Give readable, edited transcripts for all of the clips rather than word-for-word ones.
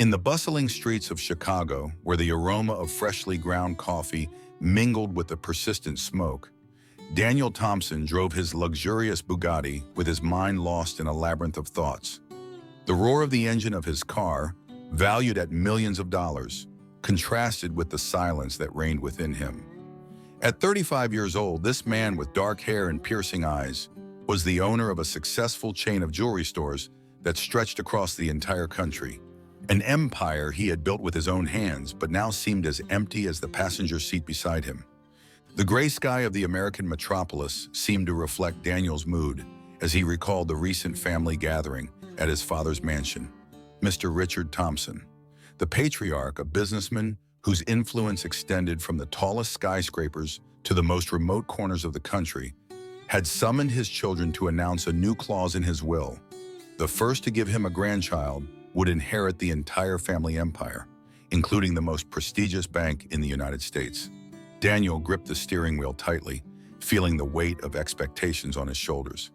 In the bustling streets of Chicago, where the aroma of freshly ground coffee mingled with the persistent smoke, Daniel Thompson drove his luxurious Bugatti with his mind lost in a labyrinth of thoughts. The roar of the engine of his car, valued at millions of dollars, contrasted with the silence that reigned within him. At 35 years old, this man with dark hair and piercing eyes was the owner of a successful chain of jewelry stores that stretched across the entire country. An empire he had built with his own hands, but now seemed as empty as the passenger seat beside him. The gray sky of the American metropolis seemed to reflect Daniel's mood as he recalled the recent family gathering at his father's mansion. Mr. Richard Thompson, the patriarch, a businessman whose influence extended from the tallest skyscrapers to the most remote corners of the country, had summoned his children to announce a new clause in his will. The first to give him a grandchild would inherit the entire family empire, including the most prestigious bank in the United States. Daniel gripped the steering wheel tightly, feeling the weight of expectations on his shoulders.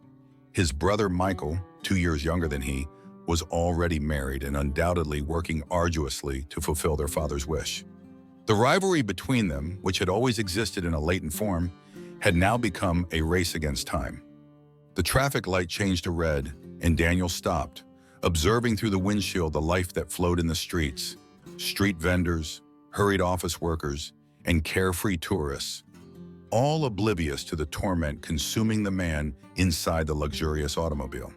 His brother Michael, 2 years younger than he, was already married and undoubtedly working arduously to fulfill their father's wish. The rivalry between them, which had always existed in a latent form, had now become a race against time. The traffic light changed to red, and Daniel stopped, observing through the windshield the life that flowed in the streets. Street vendors, hurried office workers, and carefree tourists, all oblivious to the torment consuming the man inside the luxurious automobile.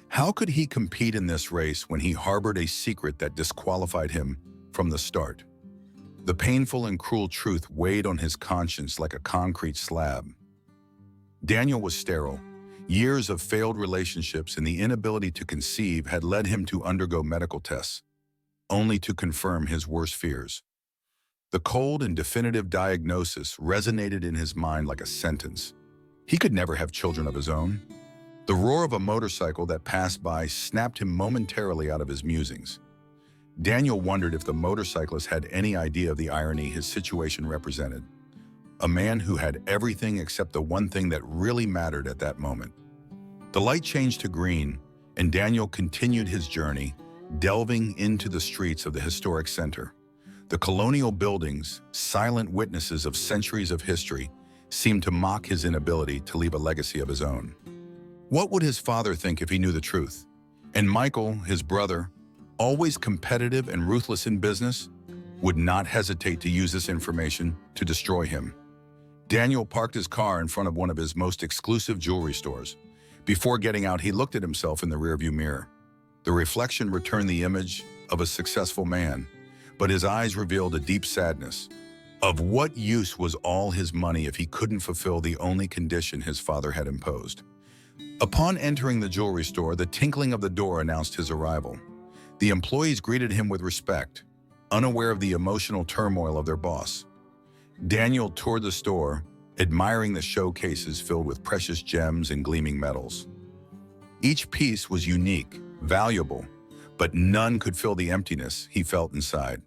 How could he compete in this race when he harbored a secret that disqualified him from the start? The painful and cruel truth weighed on his conscience like a concrete slab. Daniel was sterile. Years of failed relationships and the inability to conceive had led him to undergo medical tests, only to confirm his worst fears. The cold and definitive diagnosis resonated in his mind like a sentence. He could never have children of his own. The roar of a motorcycle that passed by snapped him momentarily out of his musings. Daniel wondered if the motorcyclist had any idea of the irony his situation represented. A man who had everything except the one thing that really mattered at that moment. The light changed to green, and Daniel continued his journey, delving into the streets of the historic center. The colonial buildings, silent witnesses of centuries of history, seemed to mock his inability to leave a legacy of his own. What would his father think if he knew the truth? And Michael, his brother, always competitive and ruthless in business, would not hesitate to use this information to destroy him. Daniel parked his car in front of one of his most exclusive jewelry stores. Before getting out, he looked at himself in the rearview mirror. The reflection returned the image of a successful man, but his eyes revealed a deep sadness. Of what use was all his money if he couldn't fulfill the only condition his father had imposed? Upon entering the jewelry store, the tinkling of the door announced his arrival. The employees greeted him with respect, unaware of the emotional turmoil of their boss. Daniel toured the store, admiring the showcases filled with precious gems and gleaming metals. Each piece was unique, valuable, but none could fill the emptiness he felt inside.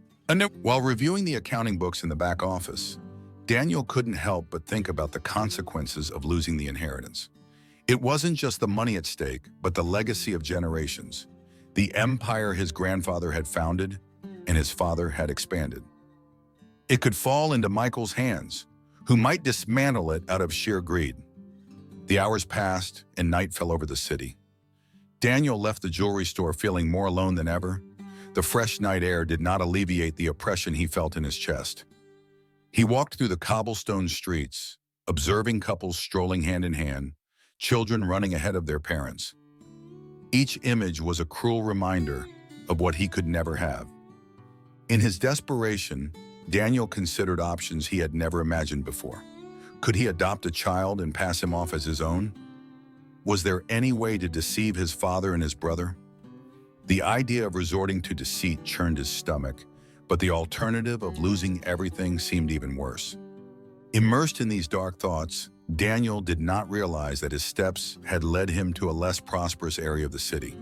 While reviewing the accounting books in the back office, Daniel couldn't help but think about the consequences of losing the inheritance. It wasn't just the money at stake, but the legacy of generations, the empire his grandfather had founded and his father had expanded. It could fall into Michael's hands, who might dismantle it out of sheer greed. The hours passed and night fell over the city. Daniel left the jewelry store feeling more alone than ever. The fresh night air did not alleviate the oppression he felt in his chest. He walked through the cobblestone streets, observing couples strolling hand in hand, children running ahead of their parents. Each image was a cruel reminder of what he could never have. In his desperation, Daniel considered options he had never imagined before. Could he adopt a child and pass him off as his own? Was there any way to deceive his father and his brother? The idea of resorting to deceit churned his stomach, but the alternative of losing everything seemed even worse. Immersed in these dark thoughts, Daniel did not realize that his steps had led him to a less prosperous area of the city.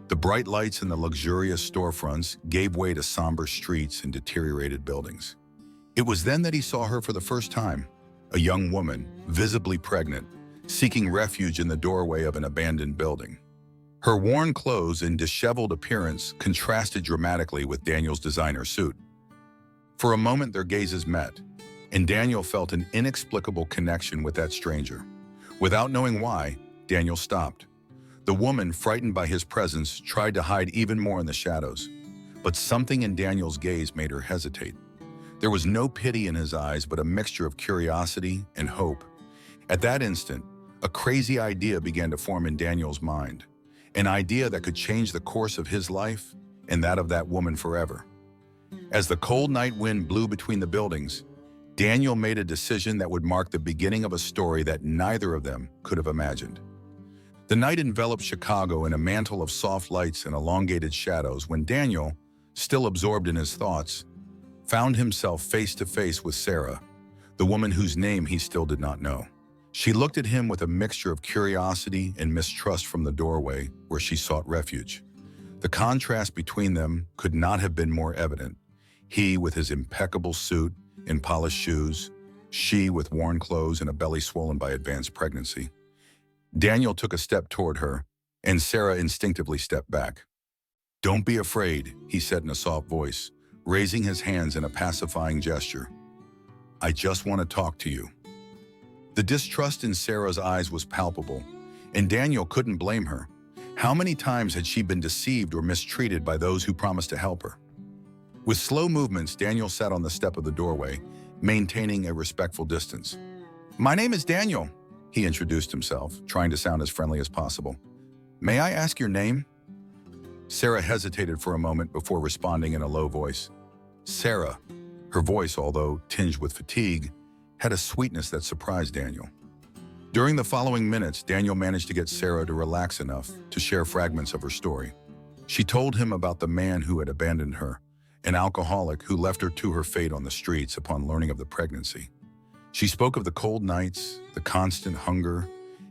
The bright lights and the luxurious storefronts gave way to somber streets and deteriorated buildings. It was then that he saw her for the first time, a young woman, visibly pregnant, seeking refuge in the doorway of an abandoned building. Her worn clothes and disheveled appearance contrasted dramatically with Daniel's designer suit. For a moment, their gazes met, and Daniel felt an inexplicable connection with that stranger. Without knowing why, Daniel stopped. The woman, frightened by his presence, tried to hide even more in the shadows. But something in Daniel's gaze made her hesitate. There was no pity in his eyes, but a mixture of curiosity and hope. At that instant, a crazy idea began to form in Daniel's mind. An idea that could change the course of his life and that of that woman forever. As the cold night wind blew between the buildings, Daniel made a decision that would mark the beginning of a story that neither of them could have imagined. The night enveloped Chicago in a mantle of soft lights and elongated shadows when Daniel, still absorbed in his thoughts, found himself face to face with Sarah, the woman whose name he still did not know. She looked at him with a mixture of curiosity and mistrust from the doorway where she sought refuge. The contrast between them could not have been more evident. He with his impeccable suit and polished shoes, she with worn clothes and a belly swollen by advanced pregnancy. Daniel took a step toward her, and Sarah instinctively stepped back. "Don't be afraid," he said in a soft voice, raising his hands in a pacifying gesture. "I just want to talk to you." The distrust in Sarah's eyes was palpable, and Daniel couldn't blame her. How many times had she been deceived or mistreated by those who promised to help her? With slow movements, Daniel sat on the step of the doorway, maintaining a respectful distance. "My name is Daniel," he introduced himself, trying to sound as friendly as possible. "May I ask your name?" Sarah hesitated for a moment before responding in a low voice. "Sarah." Her voice, although tinged with fatigue, had a sweetness that surprised Daniel. During the following minutes, Daniel managed to get Sarah to relax enough to share fragments of her story. She told him about the man who had abandoned her, an alcoholic who left her to her fate on the streets upon learning of the pregnancy. She spoke of the cold nights, the constant hunger,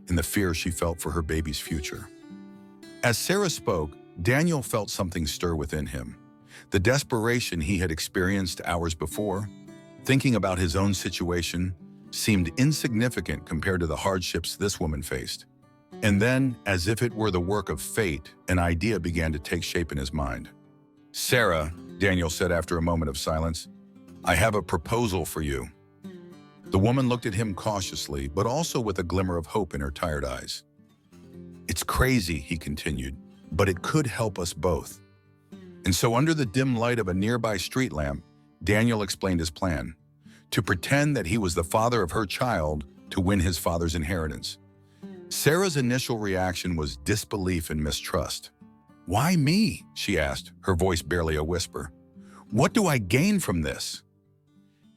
and the fear she felt for her baby's future. As Sarah spoke, Daniel felt something stir within him. The desperation he had experienced hours before, thinking about his own situation, seemed insignificant compared to the hardships this woman faced. And then, as if it were the work of fate, an idea began to take shape in his mind. "Sarah," Daniel said after a moment of silence, "I have a proposal for you." The woman looked at him cautiously, but also with a glimmer of hope in her tired eyes. "It's crazy," he continued, "but it could help us both." And so under the dim light of a nearby street lamp, Daniel explained his plan: to pretend that he was the father of her child to win his father's inheritance. Sarah's initial reaction was disbelief and mistrust. "Why me?" she asked, her voice barely a whisper. "What do I gain from this?"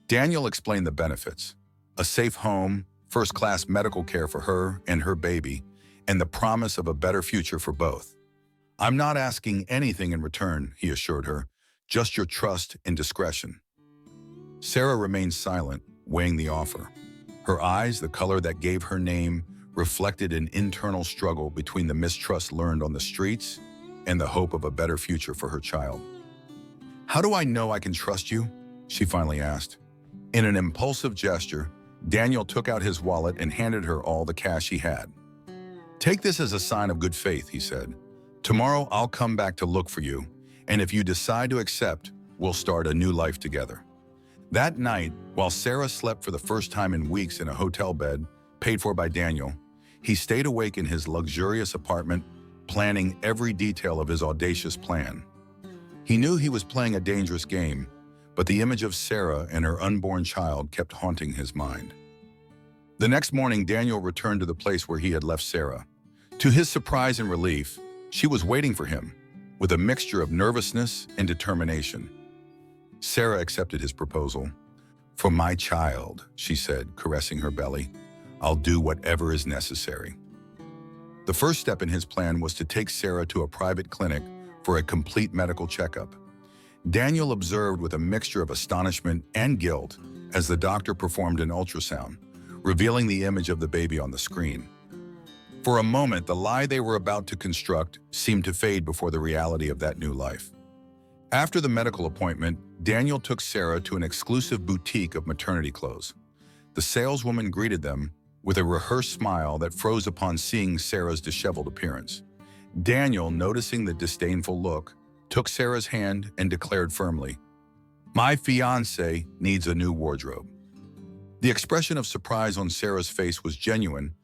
Daniel explained the benefits: a safe home, first-class medical care for her and her baby, and the promise of a better future for both. "I'm not asking anything in return," he assured her, "just your trust and discretion." Sarah remained silent, weighing the offer. Her eyes, the color that gave her name, reflected an internal struggle between the mistrust learned on the streets and the hope of a better future for her child. "How do I know I can trust you?" she finally asked. In an impulsive gesture, Daniel took out his wallet and handed her all the cash he had. "Take this as a sign of good faith," he said. "Tomorrow I'll come back to look for you, and if you decide to accept, we'll start a new life together." That night, while Sarah slept for the first time in weeks in a hotel bed, paid for by Daniel, he stayed awake in his luxurious apartment, planning every detail of his audacious plan. He knew he was playing a dangerous game, but the image of Sarah and her unborn child kept haunting his mind. The next morning, Daniel returned to the place where he had left Sarah. To his surprise and relief, she was waiting for him, with a mixture of nervousness and determination. Sarah accepted his proposal. "For my child," she said, caressing her belly, "I'll do whatever is necessary." The first step in his plan was to take Sarah to a private clinic for a complete medical checkup. Daniel observed with a mixture of astonishment and guilt as the doctor performed an ultrasound, revealing the image of the baby on the screen. For a moment, the lie they were about to construct seemed to fade before the reality of that new life. After the medical appointment, Daniel took Sarah to an exclusive boutique of maternity clothes. The saleswoman greeted them with a rehearsed smile that froze upon seeing Sarah's disheveled appearance. Daniel, noticing the disdainful look, took Sarah's hand and declared firmly, "My fiancé needs a new wardrobe." The expression of surprise on Sarah's face was genuine,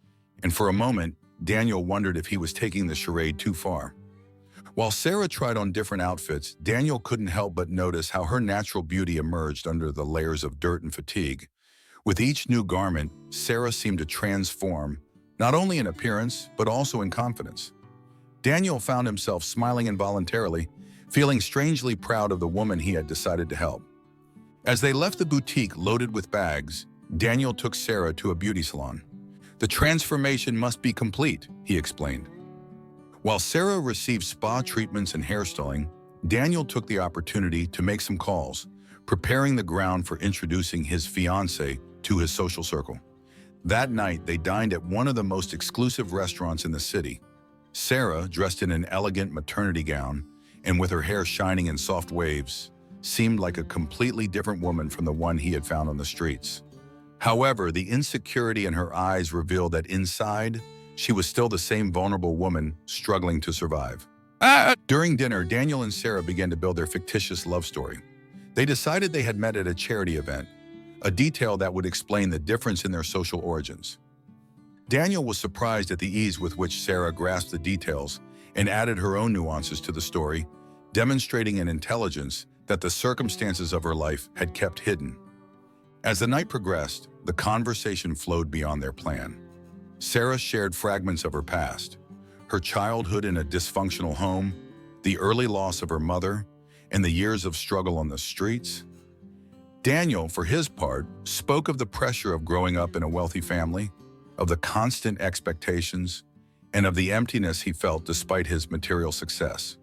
and for a moment, Daniel wondered if he was taking the charade too far. While Sarah tried on different outfits, Daniel couldn't help but notice how her natural beauty emerged under the layers of dirt and fatigue. With each new garment, Sarah seemed to transform, not only in appearance, but also in confidence. Daniel found himself smiling involuntarily, feeling strangely proud of the woman he had decided to help. As they left the boutique loaded with bags, Daniel took Sarah to a beauty salon. "The transformation must be complete," he explained. While Sarah received spa treatments and hairstyling, Daniel took the opportunity to make some calls, preparing the ground for introducing his fiancée to his social circle. That night, they dined at one of the most exclusive restaurants in the city. Sarah, dressed in an elegant maternity gown and with her hair shining in soft waves, seemed like a completely different woman from the one he had found on the streets. However, the insecurity in her eyes revealed that inside, she was still the same vulnerable woman struggling to survive. During dinner, Daniel and Sarah began to build their fictitious love story. They decided they had met at a charity event, a detail that would explain the difference in their social origins. Daniel was surprised at the ease with which Sarah grasped the details and added her own nuances to the story, demonstrating an intelligence that the circumstances of her life had kept hidden. As the night progressed, the conversation flowed beyond their plan. Sarah shared fragments of her past, her childhood in a dysfunctional home, the early loss of her mother, and the years of struggle on the streets. Daniel, for his part, spoke of the pressure of growing up in a wealthy family, of the constant expectations, and of the emptiness he felt despite his material success.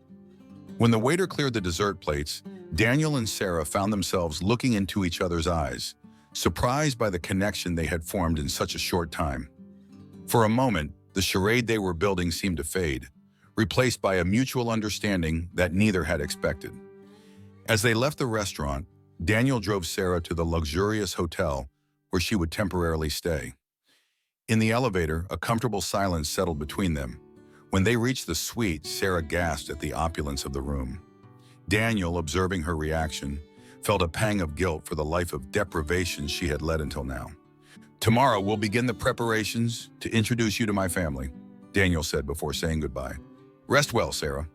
When the waiter cleared the dessert plates, Daniel and Sarah found themselves looking into each other's eyes, surprised by the connection they had formed in such a short time. For a moment, the charade they were building seemed to fade, replaced by a mutual understanding that neither had expected. As they left the restaurant, Daniel drove Sarah to the luxurious hotel where she would temporarily stay. In the elevator, a comfortable silence settled between them. When they reached the suite, Sarah gasped at the opulence of the room. Daniel, observing her reaction, felt a pang of guilt for the life of deprivation she had led until now. "Tomorrow we'll begin the preparations to introduce you to my family," Daniel said before saying goodbye. "Rest well, Sarah."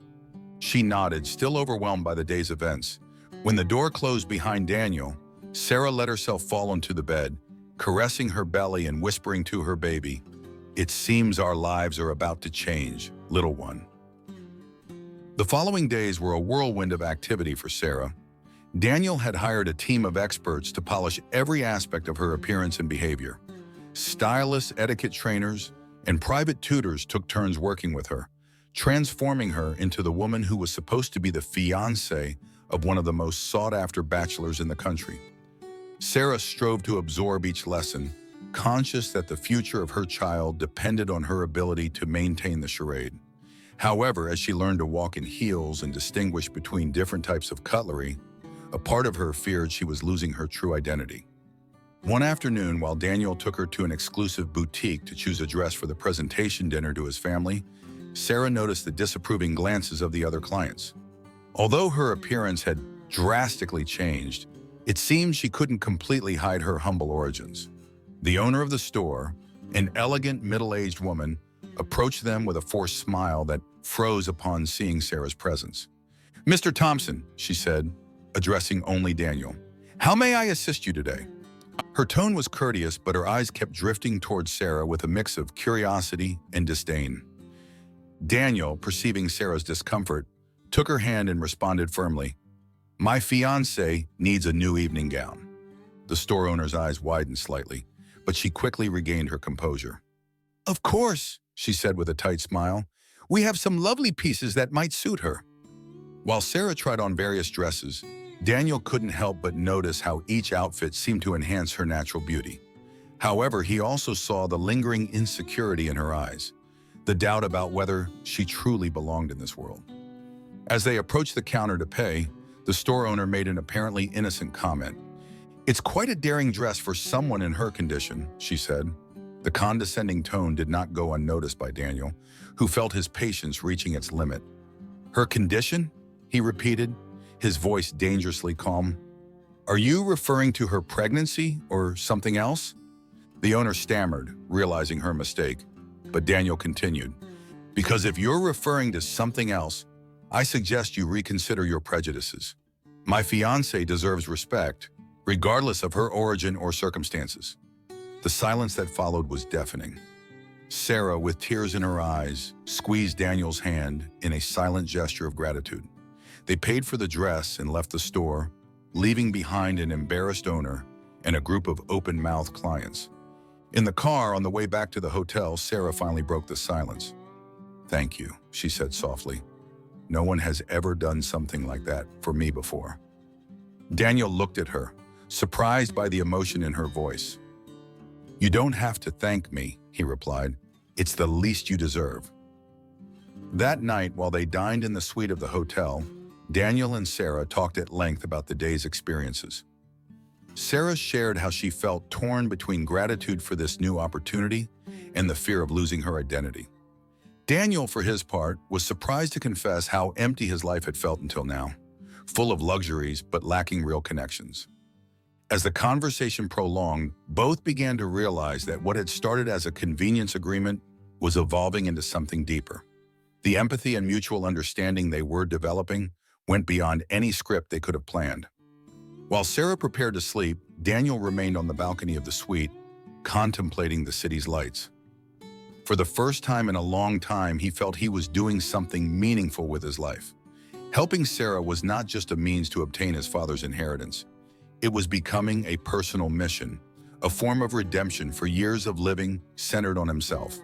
She nodded, still overwhelmed by the day's events. When the door closed behind Daniel, Sarah let herself fall onto the bed, caressing her belly and whispering to her baby, "It seems our lives are about to change, little one." The following days were a whirlwind of activity for Sarah. Daniel had hired a team of experts to polish every aspect of her appearance and behavior. Stylists, etiquette trainers, and private tutors took turns working with her, transforming her into the woman who was supposed to be the fiancée of one of the most sought-after bachelors in the country. Sarah strove to absorb each lesson, conscious that the future of her child depended on her ability to maintain the charade. However, as she learned to walk in heels and distinguish between different types of cutlery, a part of her feared she was losing her true identity. One afternoon, while Daniel took her to an exclusive boutique to choose a dress for the presentation dinner to his family, Sarah noticed the disapproving glances of the other clients. Although her appearance had drastically changed, it seemed she couldn't completely hide her humble origins. The owner of the store, an elegant middle-aged woman, approached them with a forced smile that froze upon seeing Sarah's presence. "Mr. Thompson," she said, addressing only Daniel, "how may I assist you today?" Her tone was courteous, but her eyes kept drifting towards Sarah with a mix of curiosity and disdain. Daniel, perceiving Sarah's discomfort, took her hand and responded firmly, "My fiancé needs a new evening gown." The store owner's eyes widened slightly, but she quickly regained her composure. "Of course," she said with a tight smile, "we have some lovely pieces that might suit her." While Sarah tried on various dresses, Daniel couldn't help but notice how each outfit seemed to enhance her natural beauty. However, he also saw the lingering insecurity in her eyes, the doubt about whether she truly belonged in this world. As they approached the counter to pay, the store owner made an apparently innocent comment. "It's quite a daring dress for someone in her condition," she said. The condescending tone did not go unnoticed by Daniel, who felt his patience reaching its limit. "Her condition?" he repeated, his voice dangerously calm. "Are you referring to her pregnancy or something else?" The owner stammered, realizing her mistake, but Daniel continued, "Because if you're referring to something else, I suggest you reconsider your prejudices. My fiancée deserves respect, regardless of her origin or circumstances." The silence that followed was deafening. Sarah, with tears in her eyes, squeezed Daniel's hand in a silent gesture of gratitude. They paid for the dress and left the store, leaving behind an embarrassed owner and a group of open-mouthed clients. In the car on the way back to the hotel, Sarah finally broke the silence. "Thank you," she said softly. "No one has ever done something like that for me before." Daniel looked at her, surprised by the emotion in her voice. "You don't have to thank me," he replied. "It's the least you deserve." That night, while they dined in the suite of the hotel, Daniel and Sarah talked at length about the day's experiences. Sarah shared how she felt torn between gratitude for this new opportunity and the fear of losing her identity. Daniel, for his part, was surprised to confess how empty his life had felt until now, full of luxuries but lacking real connections. As the conversation prolonged, both began to realize that what had started as a convenience agreement was evolving into something deeper. The empathy and mutual understanding they were developing went beyond any script they could have planned. While Sarah prepared to sleep, Daniel remained on the balcony of the suite, contemplating the city's lights. For the first time in a long time, he felt he was doing something meaningful with his life. Helping Sarah was not just a means to obtain his father's inheritance. It was becoming a personal mission, a form of redemption for years of living centered on himself.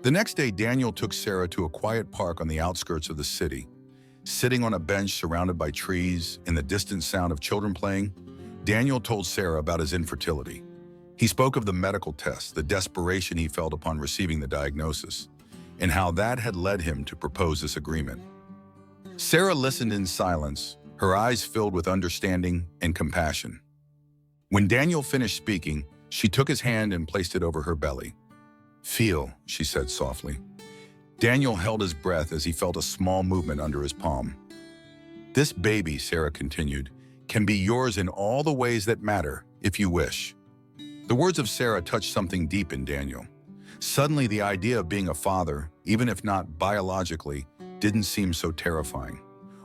The next day, Daniel took Sarah to a quiet park on the outskirts of the city. Sitting on a bench surrounded by trees and the distant sound of children playing, Daniel told Sarah about his infertility. He spoke of the medical tests, the desperation he felt upon receiving the diagnosis, and how that had led him to propose this agreement. Sarah listened in silence, her eyes filled with understanding and compassion. When Daniel finished speaking, she took his hand and placed it over her belly. "Feel," she said softly. Daniel held his breath as he felt a small movement under his palm. "This baby," Sarah continued, "can be yours in all the ways that matter, if you wish." The words of Sarah touched something deep in Daniel. Suddenly, the idea of being a father, even if not biologically, didn't seem so terrifying.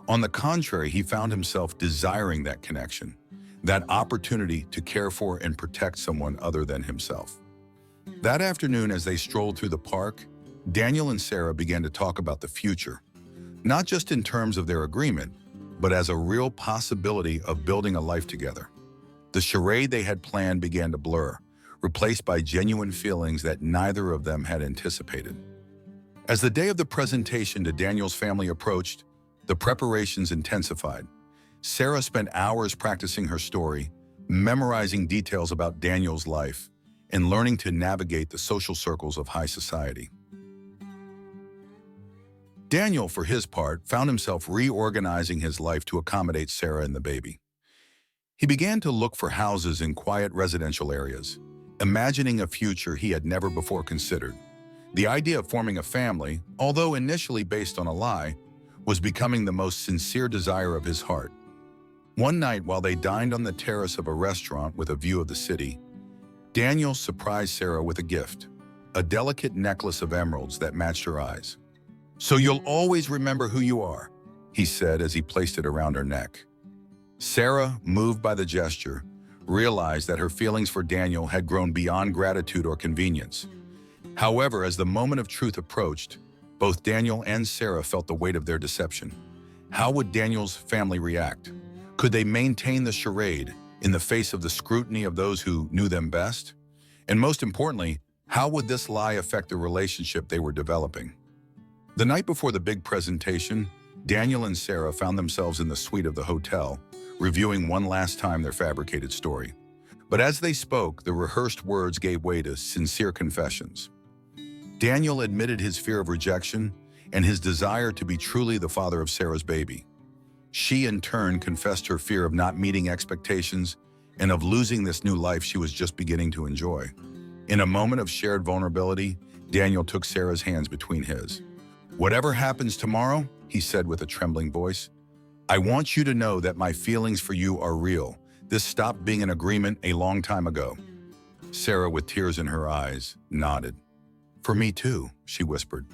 On the contrary, he found himself desiring that connection, that opportunity to care for and protect someone other than himself. That afternoon, as they strolled through the park, Daniel and Sarah began to talk about the future, not just in terms of their agreement, but as a real possibility of building a life together. The charade they had planned began to blur, replaced by genuine feelings that neither of them had anticipated. As the day of the presentation to Daniel's family approached, the preparations intensified. Sarah spent hours practicing her story, memorizing details about Daniel's life, and learning to navigate the social circles of high society. Daniel, for his part, found himself reorganizing his life to accommodate Sarah and the baby. He began to look for houses in quiet residential areas, imagining a future he had never before considered. The idea of forming a family, although initially based on a lie, was becoming the most sincere desire of his heart. One night, while they dined on the terrace of a restaurant with a view of the city, Daniel surprised Sarah with a gift, a delicate necklace of emeralds that matched her eyes. "So you'll always remember who you are," he said as he placed it around her neck. Sarah, moved by the gesture, realized that her feelings for Daniel had grown beyond gratitude or convenience. However, as the moment of truth approached, both Daniel and Sarah felt the weight of their deception. How would Daniel's family react? Could they maintain the charade in the face of the scrutiny of those who knew them best? And most importantly, how would this lie affect the relationship they were developing? The night before the big presentation, Daniel and Sarah found themselves in the suite of the hotel, reviewing one last time their fabricated story. But as they spoke, the rehearsed words gave way to sincere confessions. Daniel admitted his fear of rejection and his desire to be truly the father of Sarah's baby. She, in turn, confessed her fear of not meeting expectations and of losing this new life she was just beginning to enjoy. In a moment of shared vulnerability, Daniel took Sarah's hands between his. "Whatever happens tomorrow," he said with a trembling voice, "I want you to know that my feelings for you are real. This stopped being an agreement a long time ago." Sarah, with tears in her eyes, nodded. "For me too," she whispered.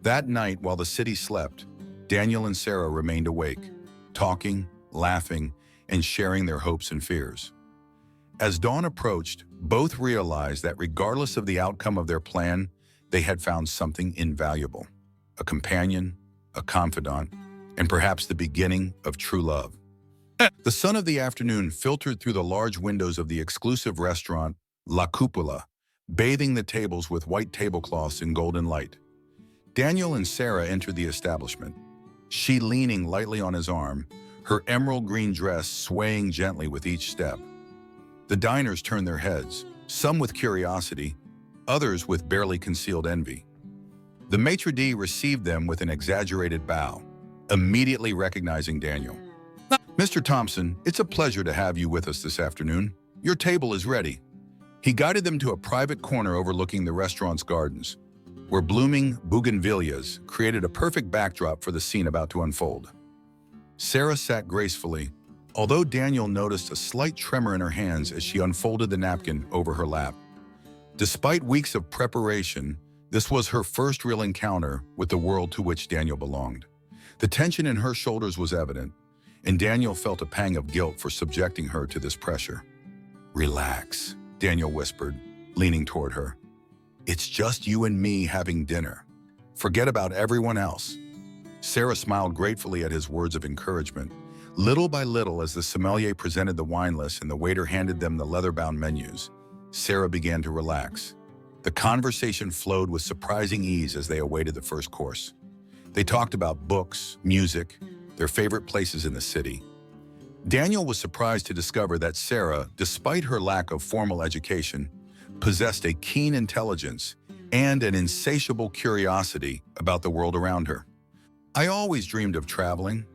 That night, while the city slept, Daniel and Sarah remained awake, talking, laughing, and sharing their hopes and fears. As dawn approached, both realized that regardless of the outcome of their plan, they had found something invaluable: a companion, a confidant, and perhaps the beginning of true love. The sun of the afternoon filtered through the large windows of the exclusive restaurant La Cupola, bathing the tables with white tablecloths in golden light. Daniel and Sarah entered the establishment, she leaning lightly on his arm, her emerald green dress swaying gently with each step. The diners turned their heads, some with curiosity, others with barely concealed envy. The maitre d' received them with an exaggerated bow, immediately recognizing Daniel. "Mr. Thompson, it's a pleasure to have you with us this afternoon. Your table is ready." He guided them to a private corner overlooking the restaurant's gardens, where blooming bougainvilleas created a perfect backdrop for the scene about to unfold. Sarah sat gracefully, although Daniel noticed a slight tremor in her hands as she unfolded the napkin over her lap. Despite weeks of preparation, this was her first real encounter with the world to which Daniel belonged. The tension in her shoulders was evident, and Daniel felt a pang of guilt for subjecting her to this pressure. "Relax," Daniel whispered, leaning toward her. "It's just you and me having dinner. Forget about everyone else." Sarah smiled gratefully at his words of encouragement. Little by little, as the sommelier presented the wine list and the waiter handed them the leather-bound menus, Sarah began to relax. The conversation flowed with surprising ease as they awaited the first course. They talked about books, music, their favorite places in the city. Daniel was surprised to discover that Sarah, despite her lack of formal education, possessed a keen intelligence and an insatiable curiosity about the world around her. "I always dreamed of traveling,"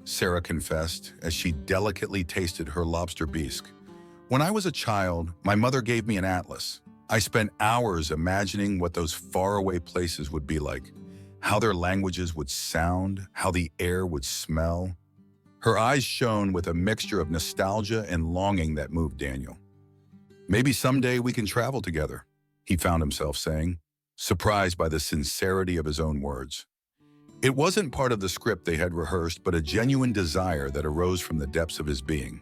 Sarah confessed as she delicately tasted her lobster bisque. "When I was a child, my mother gave me an atlas. I spent hours imagining what those faraway places would be like, how their languages would sound, how the air would smell." Her eyes shone with a mixture of nostalgia and longing that moved Daniel. "Maybe someday we can travel together," he found himself saying, surprised by the sincerity of his own words. It wasn't part of the script they had rehearsed, but a genuine desire that arose from the depths of his being.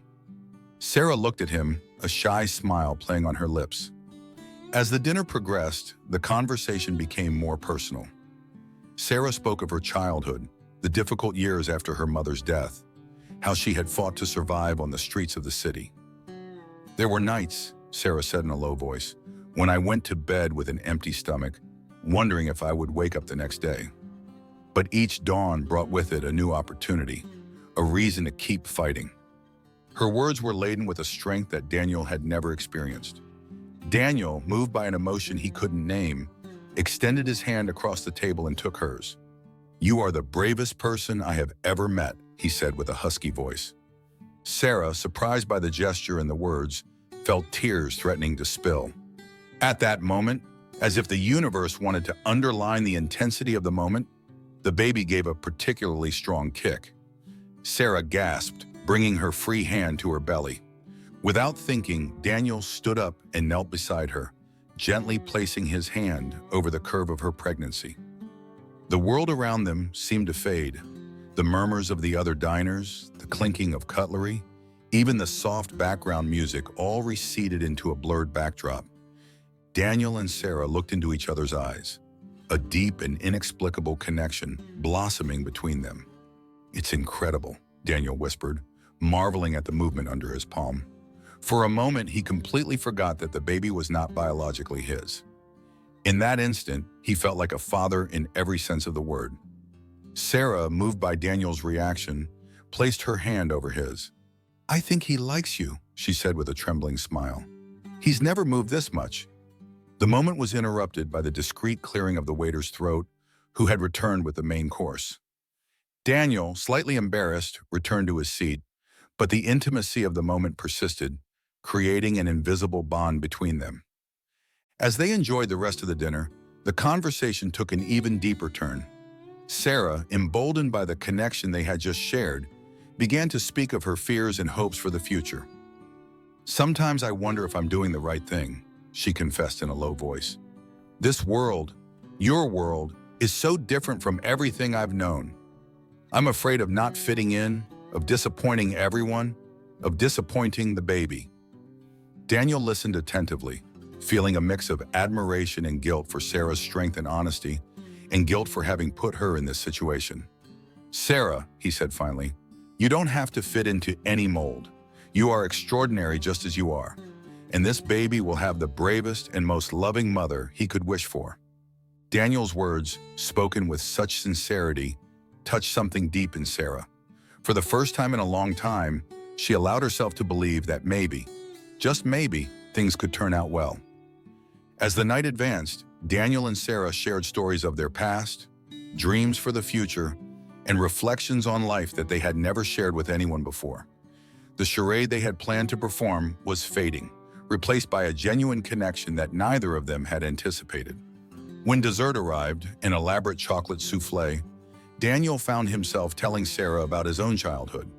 Sarah looked at him, a shy smile playing on her lips. As the dinner progressed, the conversation became more personal. Sarah spoke of her childhood, the difficult years after her mother's death, how she had fought to survive on the streets of the city. "There were nights," Sarah said in a low voice, "when I went to bed with an empty stomach, wondering if I would wake up the next day. But each dawn brought with it a new opportunity, a reason to keep fighting." Her words were laden with a strength that Daniel had never experienced. Daniel, moved by an emotion he couldn't name, extended his hand across the table and took hers. "You are the bravest person I have ever met," he said with a husky voice. Sarah, surprised by the gesture and the words, felt tears threatening to spill. At that moment, as if the universe wanted to underline the intensity of the moment, the baby gave a particularly strong kick. Sarah gasped, bringing her free hand to her belly. Without thinking, Daniel stood up and knelt beside her, gently placing his hand over the curve of her pregnancy. The world around them seemed to fade. The murmurs of the other diners, the clinking of cutlery, even the soft background music all receded into a blurred backdrop. Daniel and Sarah looked into each other's eyes, a deep and inexplicable connection blossoming between them. "It's incredible," Daniel whispered, marveling at the movement under his palm. For a moment, he completely forgot that the baby was not biologically his. In that instant, he felt like a father in every sense of the word. Sarah, moved by Daniel's reaction, placed her hand over his. "I think he likes you," she said with a trembling smile. "He's never moved this much." The moment was interrupted by the discreet clearing of the waiter's throat, who had returned with the main course. Daniel, slightly embarrassed, returned to his seat, but the intimacy of the moment persisted, creating an invisible bond between them. As they enjoyed the rest of the dinner, the conversation took an even deeper turn. Sarah, emboldened by the connection they had just shared, began to speak of her fears and hopes for the future. "Sometimes I wonder if I'm doing the right thing," she confessed in a low voice. "This world, your world, is so different from everything I've known. I'm afraid of not fitting in, of disappointing everyone, of disappointing the baby." Daniel listened attentively, feeling a mix of admiration and guilt for Sarah's strength and honesty, and guilt for having put her in this situation. "Sarah," he said finally, "you don't have to fit into any mold. You are extraordinary just as you are, and this baby will have the bravest and most loving mother he could wish for." Daniel's words, spoken with such sincerity, touched something deep in Sarah. For the first time in a long time, she allowed herself to believe that maybe, just maybe, things could turn out well. As the night advanced, Daniel and Sarah shared stories of their past, dreams for the future, and reflections on life that they had never shared with anyone before. The charade they had planned to perform was fading, replaced by a genuine connection that neither of them had anticipated. When dessert arrived, an elaborate chocolate souffle, Daniel found himself telling Sarah about his own childhood.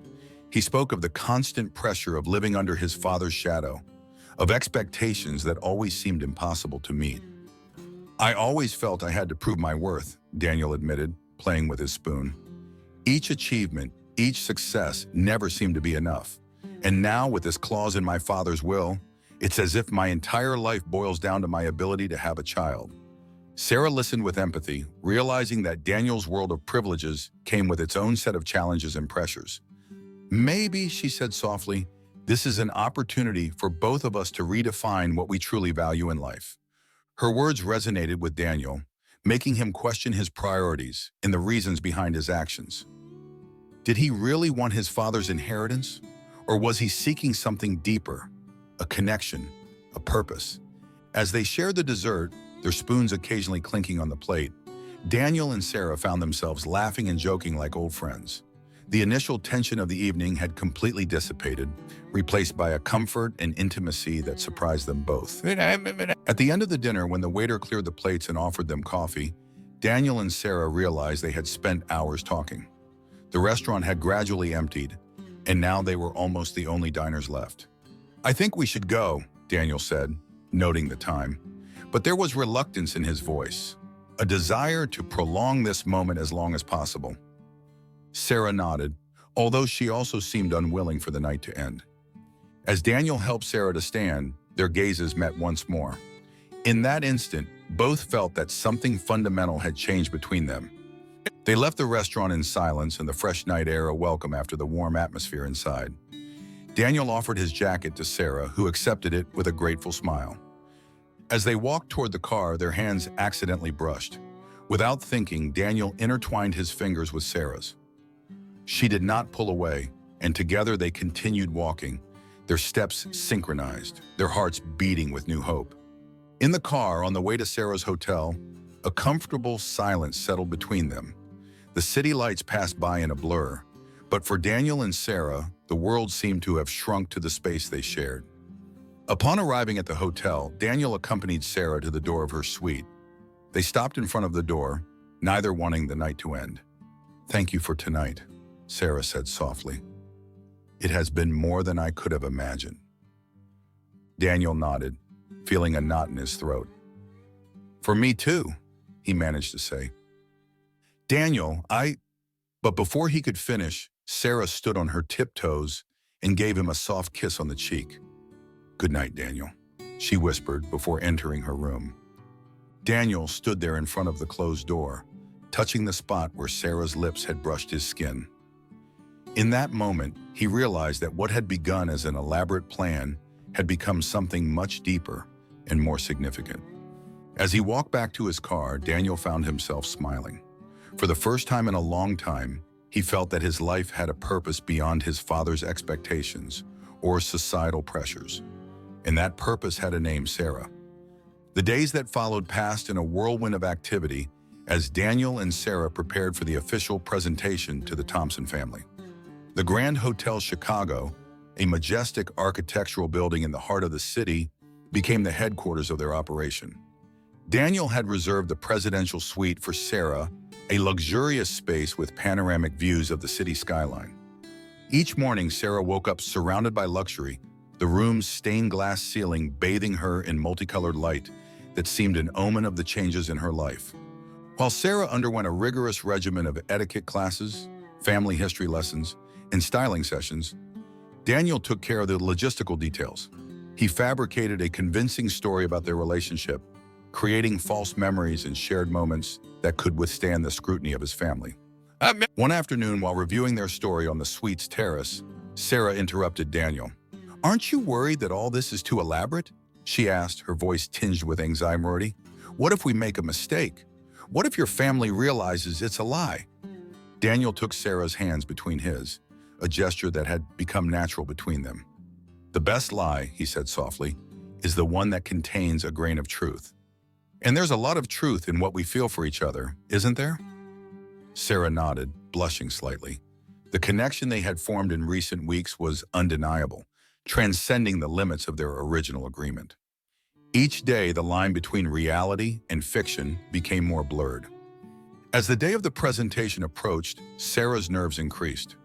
He spoke of the constant pressure of living under his father's shadow, of expectations that always seemed impossible to meet. "I always felt I had to prove my worth," Daniel admitted, playing with his spoon. "Each achievement, each success never seemed to be enough. And now, with this clause in my father's will, it's as if my entire life boils down to my ability to have a child." Sarah listened with empathy, realizing that Daniel's world of privileges came with its own set of challenges and pressures. "Maybe," she said softly, "this is an opportunity for both of us to redefine what we truly value in life." Her words resonated with Daniel, making him question his priorities and the reasons behind his actions. Did he really want his father's inheritance? Or was he seeking something deeper, a connection, a purpose? As they shared the dessert, their spoons occasionally clinking on the plate, Daniel and Sarah found themselves laughing and joking like old friends. The initial tension of the evening had completely dissipated, replaced by a comfort and intimacy that surprised them both. At the end of the dinner, when the waiter cleared the plates and offered them coffee, Daniel and Sarah realized they had spent hours talking. The restaurant had gradually emptied, and now they were almost the only diners left. "I think we should go," Daniel said, noting the time. But there was reluctance in his voice, a desire to prolong this moment as long as possible. Sarah nodded, although she also seemed unwilling for the night to end. As Daniel helped Sarah to stand, their gazes met once more. In that instant, both felt that something fundamental had changed between them. They left the restaurant in silence and the fresh night air a welcome after the warm atmosphere inside. Daniel offered his jacket to Sarah, who accepted it with a grateful smile. As they walked toward the car, their hands accidentally brushed. Without thinking, Daniel intertwined his fingers with Sarah's. She did not pull away, and together they continued walking, their steps synchronized, their hearts beating with new hope. In the car, on the way to Sarah's hotel, a comfortable silence settled between them. The city lights passed by in a blur, but for Daniel and Sarah, the world seemed to have shrunk to the space they shared. Upon arriving at the hotel, Daniel accompanied Sarah to the door of her suite. They stopped in front of the door, neither wanting the night to end. "Thank you for tonight," Sarah said softly. "It has been more than I could have imagined." Daniel nodded, feeling a knot in his throat. "For me too," he managed to say. But before he could finish, Sarah stood on her tiptoes and gave him a soft kiss on the cheek. "Good night, Daniel," she whispered before entering her room. Daniel stood there in front of the closed door, touching the spot where Sarah's lips had brushed his skin. In that moment, he realized that what had begun as an elaborate plan had become something much deeper and more significant. As he walked back to his car, Daniel found himself smiling. For the first time in a long time, he felt that his life had a purpose beyond his father's expectations or societal pressures. And that purpose had a name: Sarah. The days that followed passed in a whirlwind of activity as Daniel and Sarah prepared for the official presentation to the Thompson family. The Grand Hotel Chicago, a majestic architectural building in the heart of the city, became the headquarters of their operation. Daniel had reserved the presidential suite for Sarah, a luxurious space with panoramic views of the city skyline. Each morning, Sarah woke up surrounded by luxury, the room's stained glass ceiling bathing her in multicolored light that seemed an omen of the changes in her life. While Sarah underwent a rigorous regimen of etiquette classes, family history lessons, and styling sessions, Daniel took care of the logistical details. He fabricated a convincing story about their relationship, creating false memories and shared moments that could withstand the scrutiny of his family. One afternoon, while reviewing their story on the suite's terrace, Sarah interrupted Daniel. "Aren't you worried that all this is too elaborate?" she asked, her voice tinged with anxiety. "What if we make a mistake? What if your family realizes it's a lie?" Daniel took Sarah's hands between his, a gesture that had become natural between them. "The best lie," he said softly, "is the one that contains a grain of truth. And there's a lot of truth in what we feel for each other, isn't there?" Sarah nodded, blushing slightly. The connection they had formed in recent weeks was undeniable, transcending the limits of their original agreement. Each day, the line between reality and fiction became more blurred. As the day of the presentation approached, Sarah's nerves increased.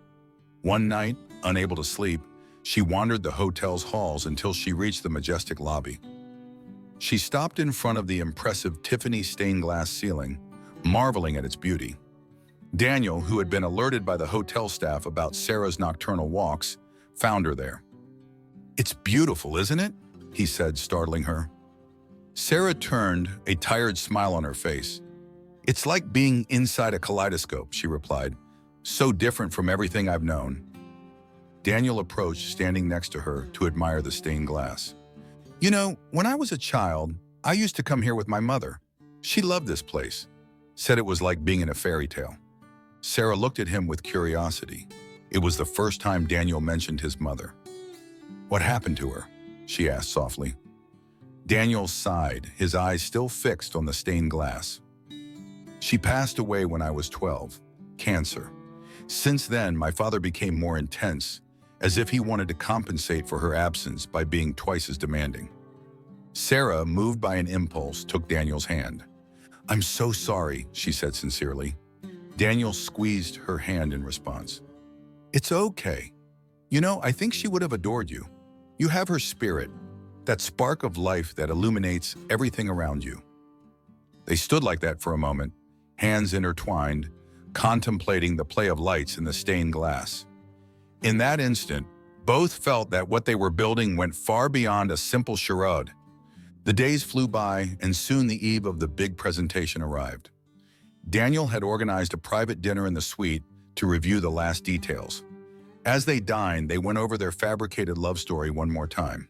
One night, unable to sleep, she wandered the hotel's halls until she reached the majestic lobby. She stopped in front of the impressive Tiffany stained glass ceiling, marveling at its beauty. Daniel, who had been alerted by the hotel staff about Sarah's nocturnal walks, found her there. "It's beautiful, isn't it?" he said, startling her. Sarah turned, a tired smile on her face. "It's like being inside a kaleidoscope," she replied. "So different from everything I've known." Daniel approached, standing next to her to admire the stained glass. "You know, when I was a child, I used to come here with my mother. She loved this place, said it was like being in a fairy tale." Sarah looked at him with curiosity. It was the first time Daniel mentioned his mother. "What happened to her?" she asked softly. Daniel sighed, his eyes still fixed on the stained glass. "She passed away when I was 12. Cancer. Since then, my father became more intense, as if he wanted to compensate for her absence by being twice as demanding." Sarah, moved by an impulse, took Daniel's hand. "I'm so sorry," she said sincerely. Daniel squeezed her hand in response. "It's okay. You know, I think she would have adored you. You have her spirit, that spark of life that illuminates everything around you." They stood like that for a moment, hands intertwined, contemplating the play of lights in the stained glass. In that instant, both felt that what they were building went far beyond a simple charade. The days flew by, and soon the eve of the big presentation arrived. Daniel had organized a private dinner in the suite to review the last details. As they dined, they went over their fabricated love story one more time.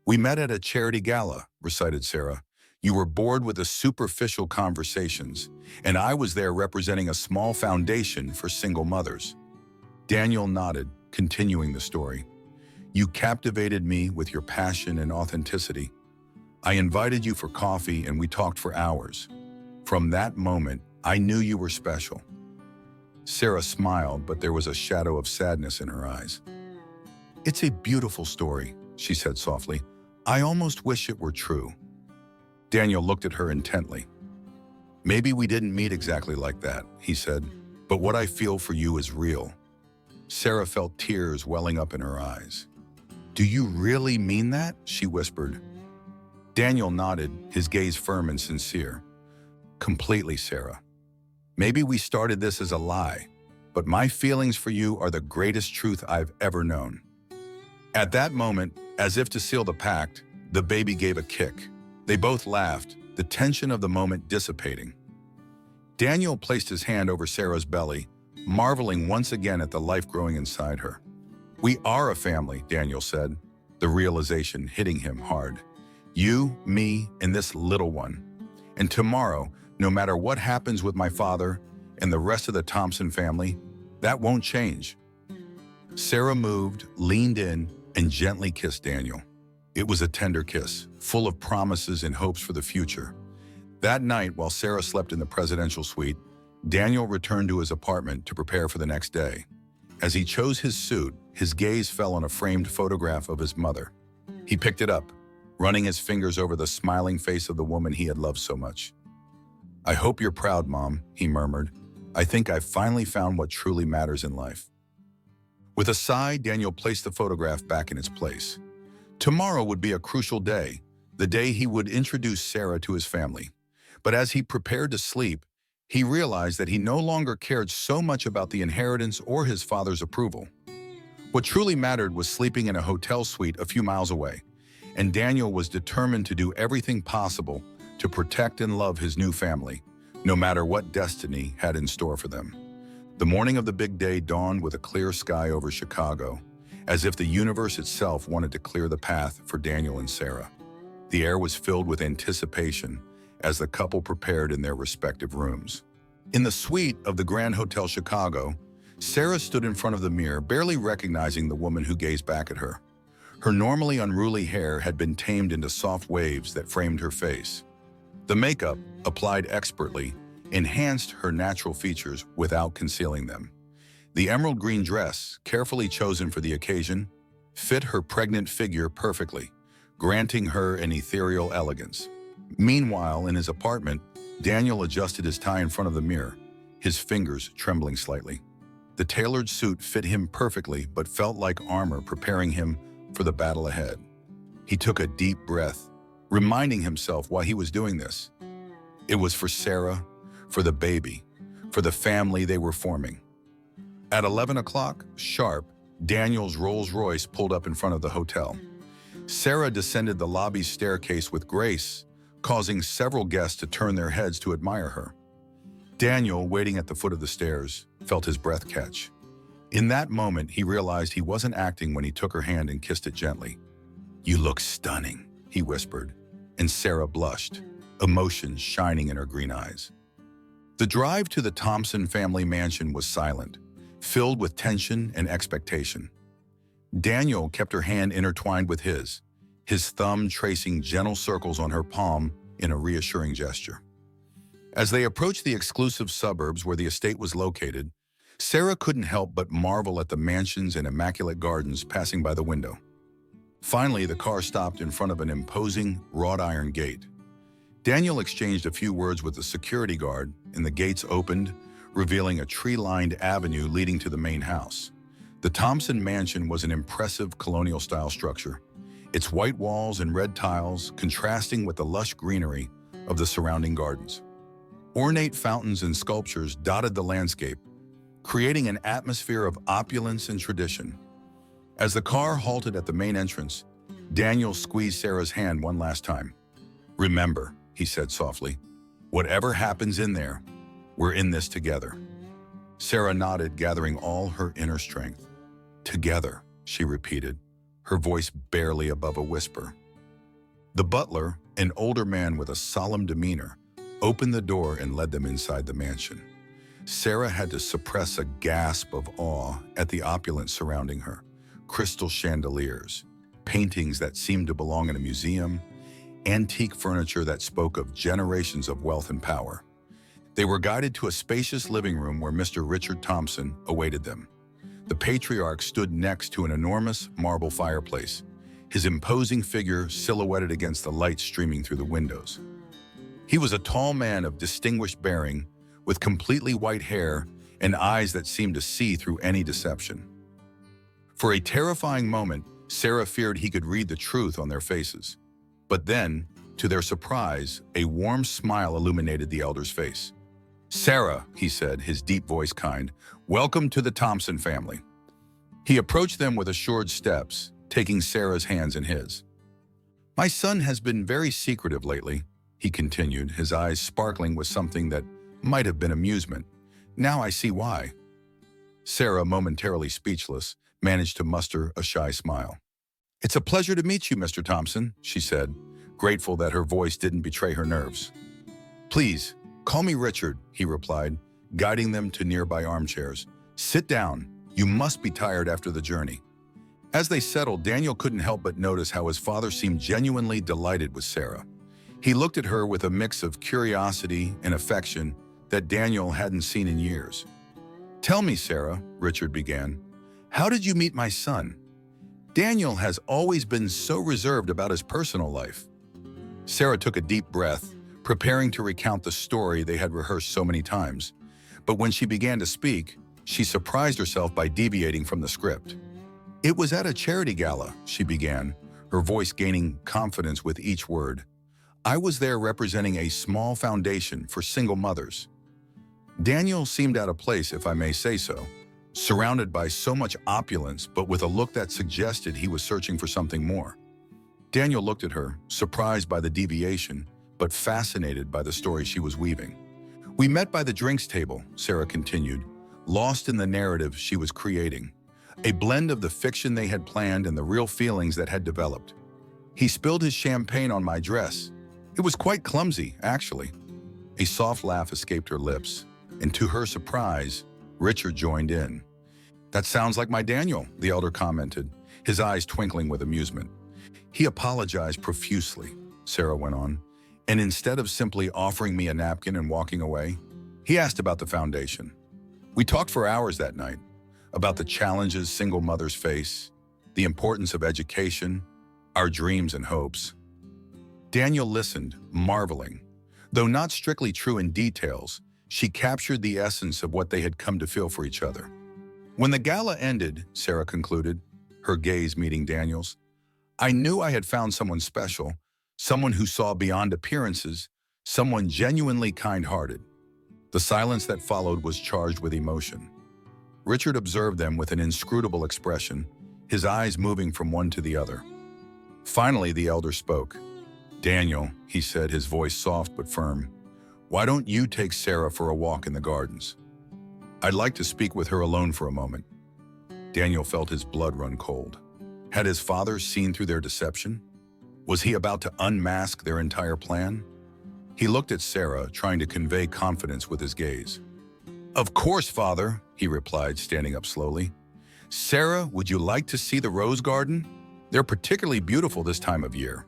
"We met at a charity gala," recited Sarah. "You were bored with the superficial conversations, and I was there representing a small foundation for single mothers." Daniel nodded, continuing the story. "You captivated me with your passion and authenticity. I invited you for coffee and we talked for hours. From that moment, I knew you were special." Sarah smiled, but there was a shadow of sadness in her eyes. "It's a beautiful story," she said softly. "I almost wish it were true." Daniel looked at her intently. "Maybe we didn't meet exactly like that," he said, "but what I feel for you is real." Sarah felt tears welling up in her eyes. "Do you really mean that?" she whispered. Daniel nodded, his gaze firm and sincere. "Completely, Sarah. Maybe we started this as a lie, but my feelings for you are the greatest truth I've ever known." At that moment, as if to seal the pact, the baby gave a kick. They both laughed, the tension of the moment dissipating. Daniel placed his hand over Sarah's belly, marveling once again at the life growing inside her. "We are a family," Daniel said, the realization hitting him hard. "You, me, and this little one. And tomorrow, no matter what happens with my father and the rest of the Thompson family, that won't change." Sarah moved, leaned in, and gently kissed Daniel. It was a tender kiss, full of promises and hopes for the future. That night, while Sarah slept in the presidential suite, Daniel returned to his apartment to prepare for the next day. As he chose his suit, his gaze fell on a framed photograph of his mother. He picked it up, running his fingers over the smiling face of the woman he had loved so much. "I hope you're proud, Mom," he murmured. "I think I've finally found what truly matters in life." With a sigh, Daniel placed the photograph back in its place. Tomorrow would be a crucial day, the day he would introduce Sarah to his family. But as he prepared to sleep, he realized that he no longer cared so much about the inheritance or his father's approval. What truly mattered was sleeping in a hotel suite a few miles away, and Daniel was determined to do everything possible to protect and love his new family, no matter what destiny had in store for them. The morning of the big day dawned with a clear sky over Chicago, as if the universe itself wanted to clear the path for Daniel and Sarah. The air was filled with anticipation as the couple prepared in their respective rooms. In the suite of the Grand Hotel Chicago, Sarah stood in front of the mirror, barely recognizing the woman who gazed back at her. Her normally unruly hair had been tamed into soft waves that framed her face. The makeup, applied expertly, enhanced her natural features without concealing them. The emerald green dress, carefully chosen for the occasion, fit her pregnant figure perfectly, granting her an ethereal elegance. Meanwhile, in his apartment, Daniel adjusted his tie in front of the mirror, his fingers trembling slightly. The tailored suit fit him perfectly but felt like armor preparing him for the battle ahead. He took a deep breath, reminding himself why he was doing this. It was for Sarah, for the baby, for the family they were forming. At 11 o'clock, sharp, Daniel's Rolls-Royce pulled up in front of the hotel. Sarah descended the lobby staircase with grace, causing several guests to turn their heads to admire her. Daniel, waiting at the foot of the stairs, felt his breath catch. In that moment, he realized he wasn't acting when he took her hand and kissed it gently. "You look stunning," he whispered, and Sarah blushed, emotion shining in her green eyes. The drive to the Thompson family mansion was silent, filled with tension and expectation. Daniel kept her hand intertwined with his thumb tracing gentle circles on her palm in a reassuring gesture. As they approached the exclusive suburbs where the estate was located, Sarah couldn't help but marvel at the mansions and immaculate gardens passing by the window. Finally, the car stopped in front of an imposing wrought iron gate. Daniel exchanged a few words with the security guard, and the gates opened, revealing a tree-lined avenue leading to the main house. The Thompson mansion was an impressive colonial-style structure, its white walls and red tiles contrasting with the lush greenery of the surrounding gardens. Ornate fountains and sculptures dotted the landscape, creating an atmosphere of opulence and tradition. As the car halted at the main entrance, Daniel squeezed Sarah's hand one last time. "Remember," he said softly, "whatever happens in there, we're in this together." Sarah nodded, gathering all her inner strength. "Together," she repeated, her voice barely above a whisper. The butler, an older man with a solemn demeanor, opened the door and led them inside the mansion. Sarah had to suppress a gasp of awe at the opulence surrounding her. Crystal chandeliers, paintings that seemed to belong in a museum, antique furniture that spoke of generations of wealth and power. They were guided to a spacious living room where Mr. Richard Thompson awaited them. The patriarch stood next to an enormous marble fireplace, his imposing figure silhouetted against the light streaming through the windows. He was a tall man of distinguished bearing, with completely white hair and eyes that seemed to see through any deception. For a terrifying moment, Sarah feared he could read the truth on their faces. But then, to their surprise, a warm smile illuminated the elder's face. "Sarah," he said, his deep voice kind, "welcome to the Thompson family." He approached them with assured steps, taking Sarah's hands in his. "My son has been very secretive lately," he continued, his eyes sparkling with something that might have been amusement. "Now I see why." Sarah, momentarily speechless, managed to muster a shy smile. "It's a pleasure to meet you, Mr. Thompson," she said, grateful that her voice didn't betray her nerves. "Please, call me Richard," he replied, guiding them to nearby armchairs. "Sit down. You must be tired after the journey." As they settled, Daniel couldn't help but notice how his father seemed genuinely delighted with Sarah. He looked at her with a mix of curiosity and affection that Daniel hadn't seen in years. "Tell me, Sarah," Richard began, "how did you meet my son?" Daniel has always been so reserved about his personal life. Sarah took a deep breath, preparing to recount the story they had rehearsed so many times. But when she began to speak, she surprised herself by deviating from the script. "It was at a charity gala," she began, her voice gaining confidence with each word. "I was there representing a small foundation for single mothers." Daniel seemed out of place, if I may say so, surrounded by so much opulence, but with a look that suggested he was searching for something more. Daniel looked at her, surprised by the deviation, but fascinated by the story she was weaving. "We met by the drinks table," Sarah continued, lost in the narrative she was creating, a blend of the fiction they had planned and the real feelings that had developed. "He spilled his champagne on my dress. It was quite clumsy, actually." A soft laugh escaped her lips, and to her surprise, Richard joined in. "That sounds like my Daniel," the elder commented, his eyes twinkling with amusement. "He apologized profusely," Sarah went on, "and instead of simply offering me a napkin and walking away, he asked about the foundation. We talked for hours that night, about the challenges single mothers face, the importance of education, our dreams and hopes." Daniel listened, marveling. Though not strictly true in details, she captured the essence of what they had come to feel for each other. "When the gala ended," Sarah concluded, her gaze meeting Daniel's, "I knew I had found someone special, someone who saw beyond appearances, someone genuinely kind-hearted." The silence that followed was charged with emotion. Richard observed them with an inscrutable expression, his eyes moving from one to the other. Finally, the elder spoke. "Daniel," he said, his voice soft but firm, "why don't you take Sarah for a walk in the gardens? I'd like to speak with her alone for a moment." Daniel felt his blood run cold. Had his father seen through their deception? Was he about to unmask their entire plan? He looked at Sarah, trying to convey confidence with his gaze. "Of course, father," he replied, standing up slowly. "Sarah, would you like to see the rose garden? They're particularly beautiful this time of year."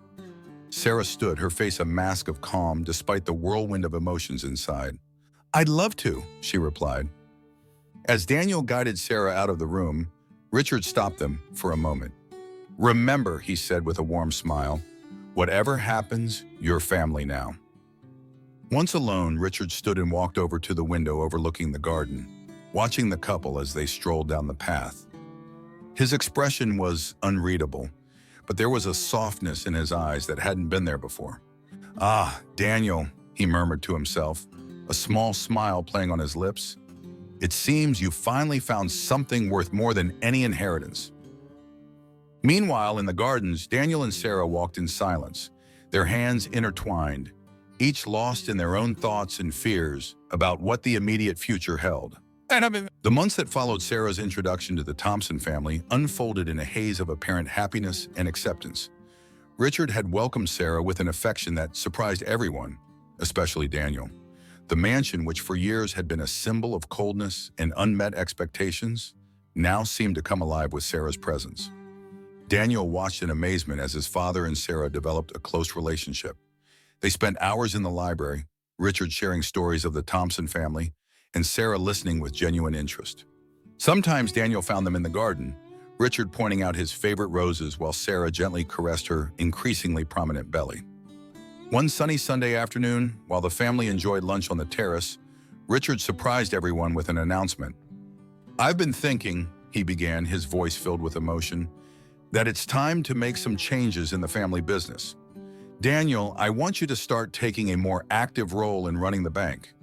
Sarah stood, her face a mask of calm despite the whirlwind of emotions inside. "I'd love to," she replied. As Daniel guided Sarah out of the room, Richard stopped them for a moment. "Remember," he said with a warm smile, "whatever happens, you're family now." Once alone, Richard stood and walked over to the window overlooking the garden, watching the couple as they strolled down the path. His expression was unreadable, but there was a softness in his eyes that hadn't been there before. "Ah, Daniel," he murmured to himself, a small smile playing on his lips. "It seems you finally found something worth more than any inheritance." Meanwhile, in the gardens, Daniel and Sarah walked in silence, their hands intertwined, each lost in their own thoughts and fears about what the immediate future held. The months that followed Sarah's introduction to the Thompson family unfolded in a haze of apparent happiness and acceptance. Richard had welcomed Sarah with an affection that surprised everyone, especially Daniel. The mansion, which for years had been a symbol of coldness and unmet expectations, now seemed to come alive with Sarah's presence. Daniel watched in amazement as his father and Sarah developed a close relationship. They spent hours in the library, Richard sharing stories of the Thompson family, and Sarah listening with genuine interest. Sometimes Daniel found them in the garden, Richard pointing out his favorite roses while Sarah gently caressed her increasingly prominent belly. One sunny Sunday afternoon, while the family enjoyed lunch on the terrace, Richard surprised everyone with an announcement. "I've been thinking," he began, his voice filled with emotion, "that it's time to make some changes in the family business. Daniel, I want you to start taking a more active role in running the bank."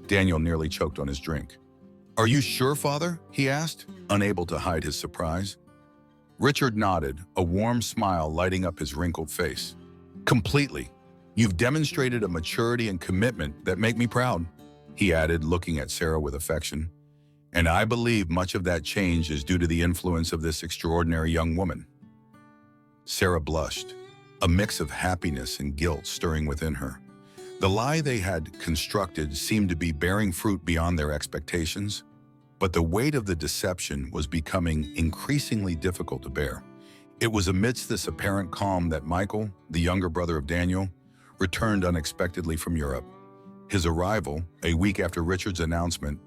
Daniel nearly choked on his drink. "Are you sure, Father?" he asked, unable to hide his surprise. Richard nodded, a warm smile lighting up his wrinkled face. "Completely. You've demonstrated a maturity and commitment that make me proud," he added, looking at Sarah with affection. "And I believe much of that change is due to the influence of this extraordinary young woman." Sarah blushed, a mix of happiness and guilt stirring within her. The lie they had constructed seemed to be bearing fruit beyond their expectations, but the weight of the deception was becoming increasingly difficult to bear. It was amidst this apparent calm that Michael, the younger brother of Daniel, returned unexpectedly from Europe. His arrival, a week after Richard's announcement,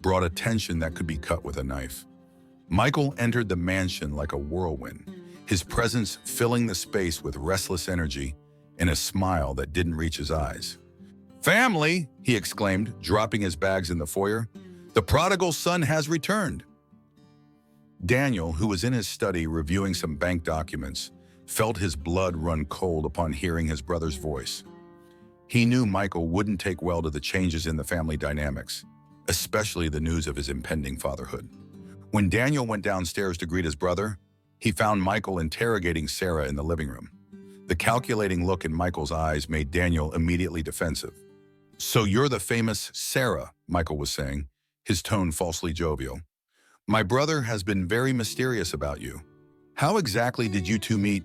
brought a tension that could be cut with a knife. Michael entered the mansion like a whirlwind, his presence filling the space with restless energy and a smile that didn't reach his eyes. "Family!" he exclaimed, dropping his bags in the foyer. "The prodigal son has returned." Daniel, who was in his study reviewing some bank documents, felt his blood run cold upon hearing his brother's voice. He knew Michael wouldn't take well to the changes in the family dynamics, especially the news of his impending fatherhood. When Daniel went downstairs to greet his brother, he found Michael interrogating Sarah in the living room. The calculating look in Michael's eyes made Daniel immediately defensive. "So you're the famous Sarah," Michael was saying, his tone falsely jovial. "My brother has been very mysterious about you. How exactly did you two meet?"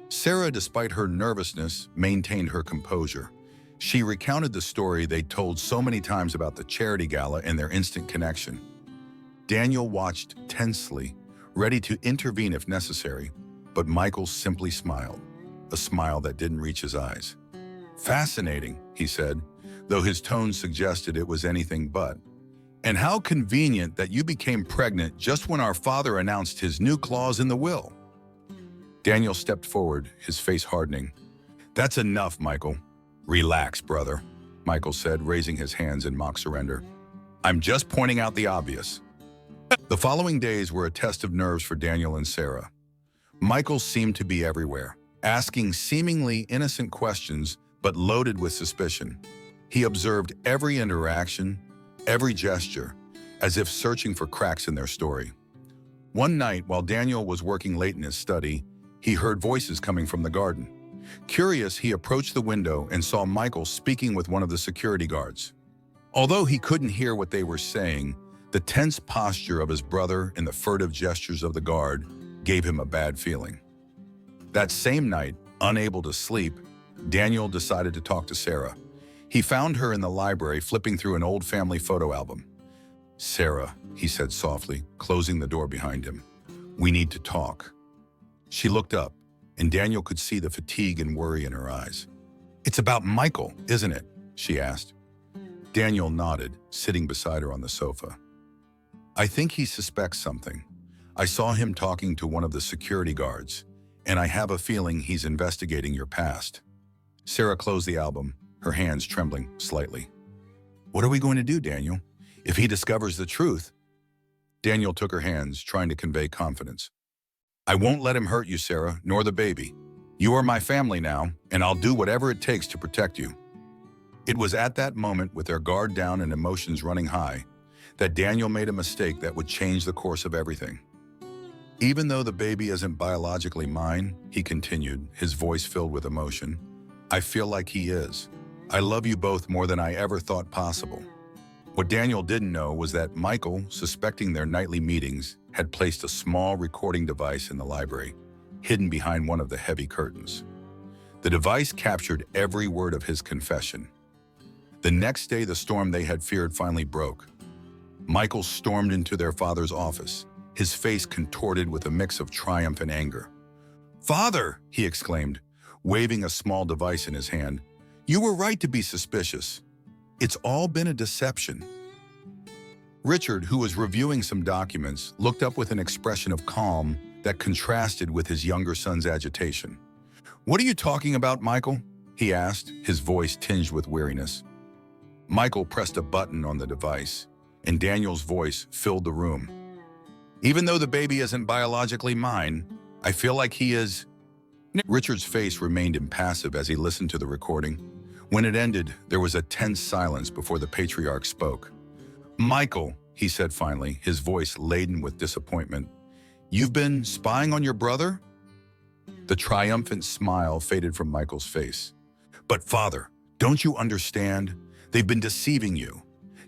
Sarah, despite her nervousness, maintained her composure. She recounted the story they'd told so many times about the charity gala and their instant connection. Daniel watched tensely, ready to intervene if necessary, but Michael simply smiled, a smile that didn't reach his eyes. "Fascinating," he said, though his tone suggested it was anything but. "And how convenient that you became pregnant just when our father announced his new clause in the will." Daniel stepped forward, his face hardening. "That's enough, Michael." "Relax, brother," Michael said, raising his hands in mock surrender. "I'm just pointing out the obvious." The following days were a test of nerves for Daniel and Sarah. Michael seemed to be everywhere, asking seemingly innocent questions but loaded with suspicion. He observed every interaction, every gesture, as if searching for cracks in their story. One night, while Daniel was working late in his study, he heard voices coming from the garden. Curious, he approached the window and saw Michael speaking with one of the security guards. Although he couldn't hear what they were saying, the tense posture of his brother and the furtive gestures of the guard gave him a bad feeling. That same night, unable to sleep, Daniel decided to talk to Sarah. He found her in the library flipping through an old family photo album. "Sarah," he said softly, closing the door behind him. "We need to talk." She looked up, and Daniel could see the fatigue and worry in her eyes. "It's about Michael, isn't it?" she asked. Daniel nodded, sitting beside her on the sofa. "I think he suspects something. I saw him talking to one of the security guards, and I have a feeling he's investigating your past." Sarah closed the album, her hands trembling slightly. "What are we going to do, Daniel? If he discovers the truth?" Daniel took her hands, trying to convey confidence. "I won't let him hurt you, Sarah, nor the baby. You are my family now, and I'll do whatever it takes to protect you." It was at that moment, with their guard down and emotions running high, that Daniel made a mistake that would change the course of everything. "Even though the baby isn't biologically mine," he continued, his voice filled with emotion, "I feel like he is. I love you both more than I ever thought possible." What Daniel didn't know was that Michael, suspecting their nightly meetings, had placed a small recording device in the library, hidden behind one of the heavy curtains. The device captured every word of his confession. The next day, the storm they had feared finally broke. Michael stormed into their father's office, his face contorted with a mix of triumph and anger. "Father!" he exclaimed, waving a small device in his hand. "You were right to be suspicious. It's all been a deception." Richard, who was reviewing some documents, looked up with an expression of calm that contrasted with his younger son's agitation. "What are you talking about, Michael?" he asked, his voice tinged with weariness. Michael pressed a button on the device, and Daniel's voice filled the room. "Even though the baby isn't biologically mine, I feel like he is." Richard's face remained impassive as he listened to the recording. When it ended, there was a tense silence before the patriarch spoke. "Michael," he said finally, his voice laden with disappointment, "you've been spying on your brother?" The triumphant smile faded from Michael's face. "But father, don't you understand? They've been deceiving you.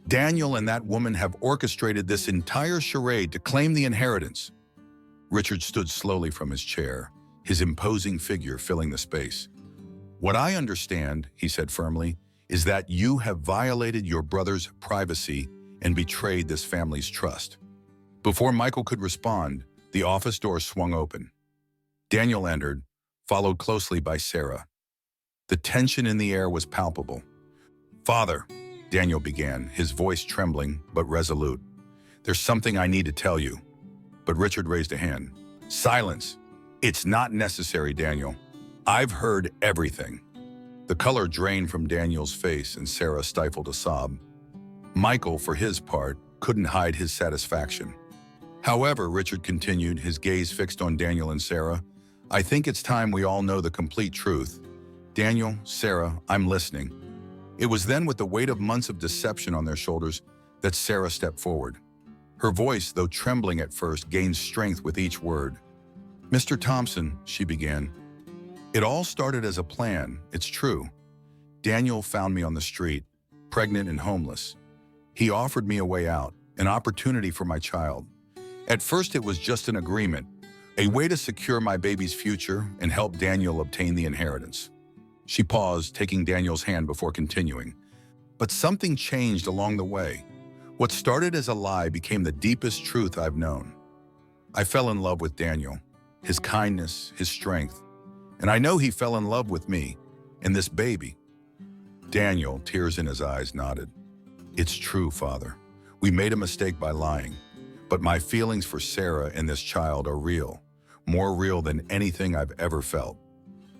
Daniel and that woman have orchestrated this entire charade to claim the inheritance." Richard stood slowly from his chair, his imposing figure filling the space. "What I understand," he said firmly, "is that you have violated your brother's privacy and betrayed this family's trust." Before Michael could respond, the office door swung open. Daniel entered, followed closely by Sarah. The tension in the air was palpable. "Father," Daniel began, his voice trembling but resolute, "there's something I need to tell you." But Richard raised a hand. "Silence!" It's not necessary, Daniel. I've heard everything. The color drained from Daniel's face and Sarah stifled a sob. Michael, for his part, couldn't hide his satisfaction. However, Richard continued, his gaze fixed on Daniel and Sarah, I think it's time we all know the complete truth. Daniel, Sarah, I'm listening. It was then, with the weight of months of deception on their shoulders, that Sarah stepped forward. Her voice, though trembling at first, gained strength with each word. Mr. Thompson, she began, it all started as a plan, it's true. Daniel found me on the street, pregnant and homeless. He offered me a way out, an opportunity for my child. At first it was just an agreement, a way to secure my baby's future and help Daniel obtain the inheritance. She paused, taking Daniel's hand before continuing. But something changed along the way. What started as a lie became the deepest truth I've known. I fell in love with Daniel, his kindness, his strength. And I know he fell in love with me and this baby. Daniel, tears in his eyes, nodded. It's true, Father. We made a mistake by lying. But my feelings for Sarah and this child are real, more real than anything I've ever felt.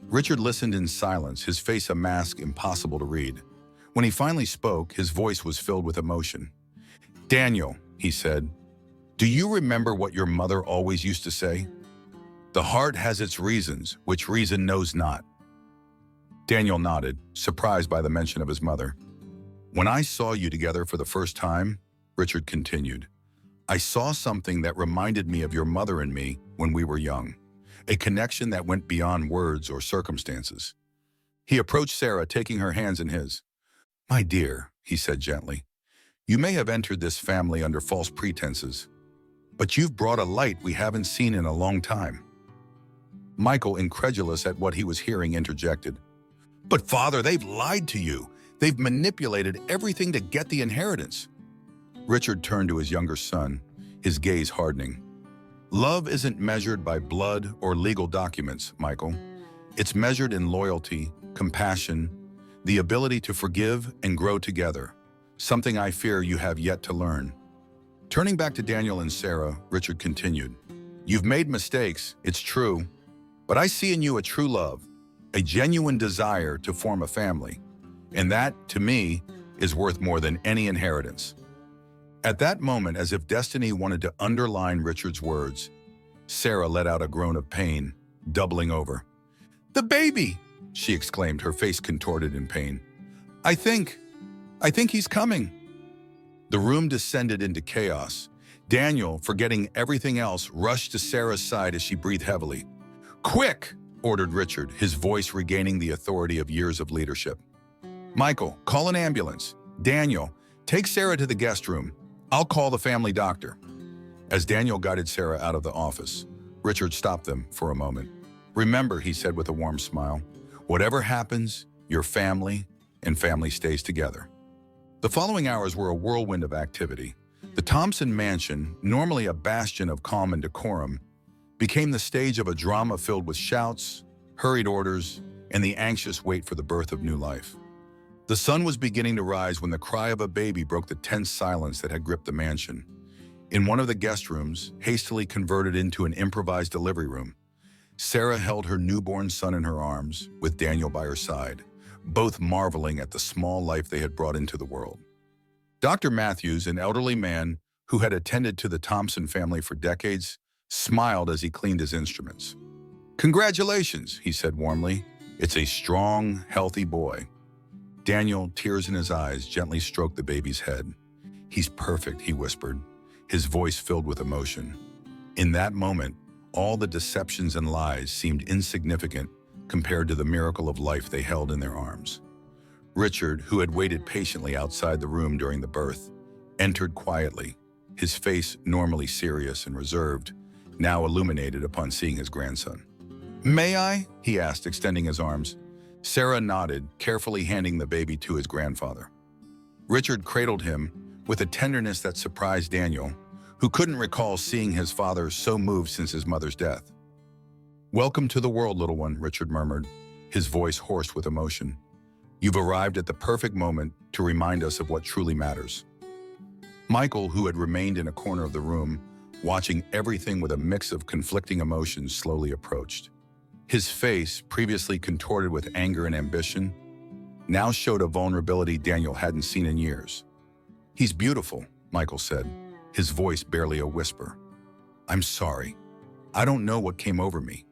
Richard listened in silence, his face a mask impossible to read. When he finally spoke, his voice was filled with emotion. Daniel, he said, do you remember what your mother always used to say? The heart has its reasons, which reason knows not. Daniel nodded, surprised by the mention of his mother. When I saw you together for the first time, Richard continued, I saw something that reminded me of your mother and me when we were young, a connection that went beyond words or circumstances. He approached Sarah, taking her hands in his. My dear, he said gently, you may have entered this family under false pretenses, but you've brought a light we haven't seen in a long time. Michael, incredulous at what he was hearing, interjected. But Father, they've lied to you. They've manipulated everything to get the inheritance. Richard turned to his younger son, his gaze hardening. Love isn't measured by blood or legal documents, Michael. It's measured in loyalty, compassion, the ability to forgive and grow together, something I fear you have yet to learn. Turning back to Daniel and Sarah, Richard continued. You've made mistakes, it's true, but I see in you a true love, a genuine desire to form a family, and that, to me, is worth more than any inheritance. At that moment, as if destiny wanted to underline Richard's words, Sarah let out a groan of pain, doubling over. The baby, she exclaimed, her face contorted in pain. I think he's coming. The room descended into chaos. Daniel, forgetting everything else, rushed to Sarah's side as she breathed heavily. Quick, ordered Richard, his voice regaining the authority of years of leadership. Michael, call an ambulance. Daniel, take Sarah to the guest room. I'll call the family doctor. As Daniel guided Sarah out of the office, Richard stopped them for a moment. Remember, he said with a warm smile, whatever happens, your family and family stays together. The following hours were a whirlwind of activity. The Thompson mansion, normally a bastion of calm and decorum, became the stage of a drama filled with shouts, hurried orders, and the anxious wait for the birth of new life. The sun was beginning to rise when the cry of a baby broke the tense silence that had gripped the mansion. In one of the guest rooms, hastily converted into an improvised delivery room, Sarah held her newborn son in her arms, with Daniel by her side, both marveling at the small life they had brought into the world. Dr. Matthews, an elderly man who had attended to the Thompson family for decades, smiled as he cleaned his instruments. Congratulations, he said warmly. It's a strong, healthy boy. Daniel, tears in his eyes, gently stroked the baby's head. He's perfect, he whispered, his voice filled with emotion. In that moment, all the deceptions and lies seemed insignificant compared to the miracle of life they held in their arms. Richard, who had waited patiently outside the room during the birth, entered quietly, his face normally serious and reserved, now illuminated upon seeing his grandson. May I? He asked, extending his arms. Sarah nodded, carefully handing the baby to his grandfather. Richard cradled him with a tenderness that surprised Daniel, who couldn't recall seeing his father so moved since his mother's death. Welcome to the world, little one, Richard murmured, his voice hoarse with emotion. You've arrived at the perfect moment to remind us of what truly matters. Michael, who had remained in a corner of the room, watching everything with a mix of conflicting emotions slowly approached. His face, previously contorted with anger and ambition, now showed a vulnerability Daniel hadn't seen in years. "He's beautiful," Michael said, his voice barely a whisper. "I'm sorry. I don't know what came over me.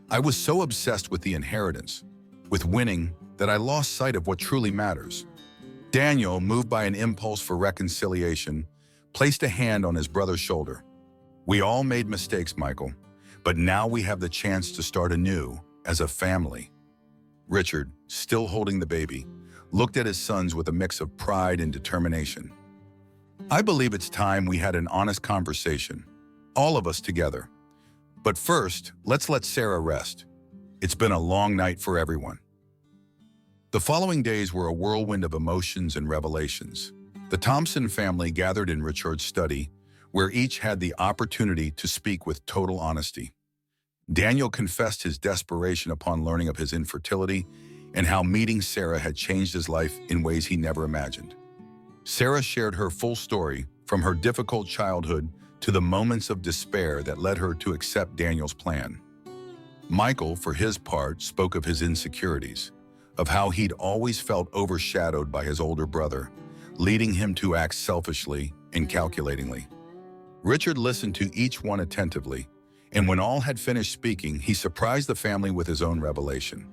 I was so obsessed with the inheritance, with winning, that I lost sight of what truly matters." Daniel, moved by an impulse for reconciliation, placed a hand on his brother's shoulder. "We all made mistakes, Michael, but now we have the chance to start anew as a family." Richard, still holding the baby, looked at his sons with a mix of pride and determination. "I believe it's time we had an honest conversation, all of us together. But first, let's let Sarah rest. It's been a long night for everyone." The following days were a whirlwind of emotions and revelations. The Thompson family gathered in Richard's study, where each had the opportunity to speak with total honesty. Daniel confessed his desperation upon learning of his infertility and how meeting Sarah had changed his life in ways he never imagined. Sarah shared her full story, from her difficult childhood to the moments of despair that led her to accept Daniel's plan. Michael, for his part, spoke of his insecurities, of how he'd always felt overshadowed by his older brother, leading him to act selfishly and calculatingly. Richard listened to each one attentively, and when all had finished speaking, he surprised the family with his own revelation.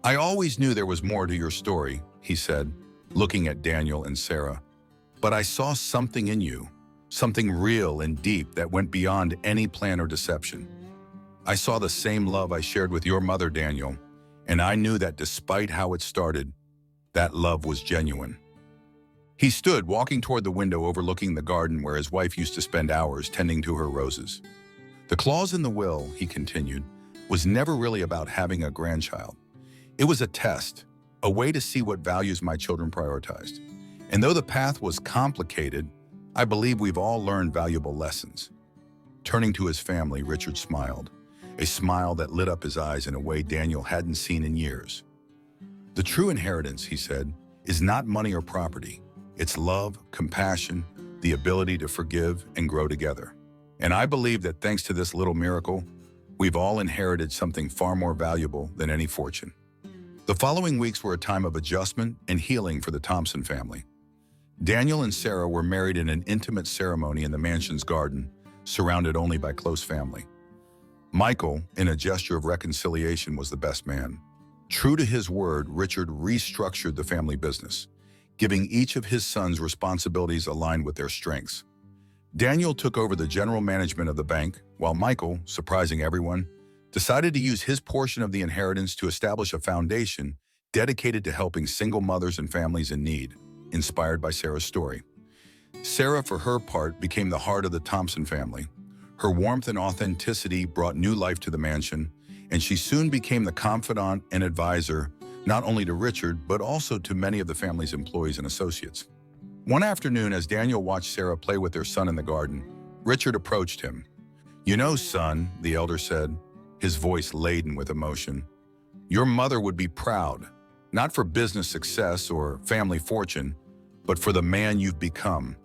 "I always knew there was more to your story," he said, looking at Daniel and Sarah. "But I saw something in you, something real and deep that went beyond any plan or deception. I saw the same love I shared with your mother, Daniel, and I knew that despite how it started, that love was genuine." He stood, walking toward the window overlooking the garden where his wife used to spend hours tending to her roses. "The clause in the will," he continued, "was never really about having a grandchild. It was a test, a way to see what values my children prioritized. And though the path was complicated, I believe we've all learned valuable lessons." Turning to his family, Richard smiled, a smile that lit up his eyes in a way Daniel hadn't seen in years. "The true inheritance," he said, "is not money or property. It's love, compassion, the ability to forgive and grow together. And I believe that thanks to this little miracle, we've all inherited something far more valuable than any fortune." The following weeks were a time of adjustment and healing for the Thompson family. Daniel and Sarah were married in an intimate ceremony in the mansion's garden, surrounded only by close family. Michael, in a gesture of reconciliation, was the best man. True to his word, Richard restructured the family business, giving each of his sons responsibilities aligned with their strengths. Daniel took over the general management of the bank, while Michael, surprising everyone, decided to use his portion of the inheritance to establish a foundation dedicated to helping single mothers and families in need, inspired by Sarah's story. Sarah, for her part, became the heart of the Thompson family. Her warmth and authenticity brought new life to the mansion, and she soon became the confidant and advisor not only to Richard, but also to many of the family's employees and associates. One afternoon, as Daniel watched Sarah play with their son in the garden, Richard approached him. "You know, son," the elder said, his voice laden with emotion, "your mother would be proud, not for business success or family fortune, but for the man you've become,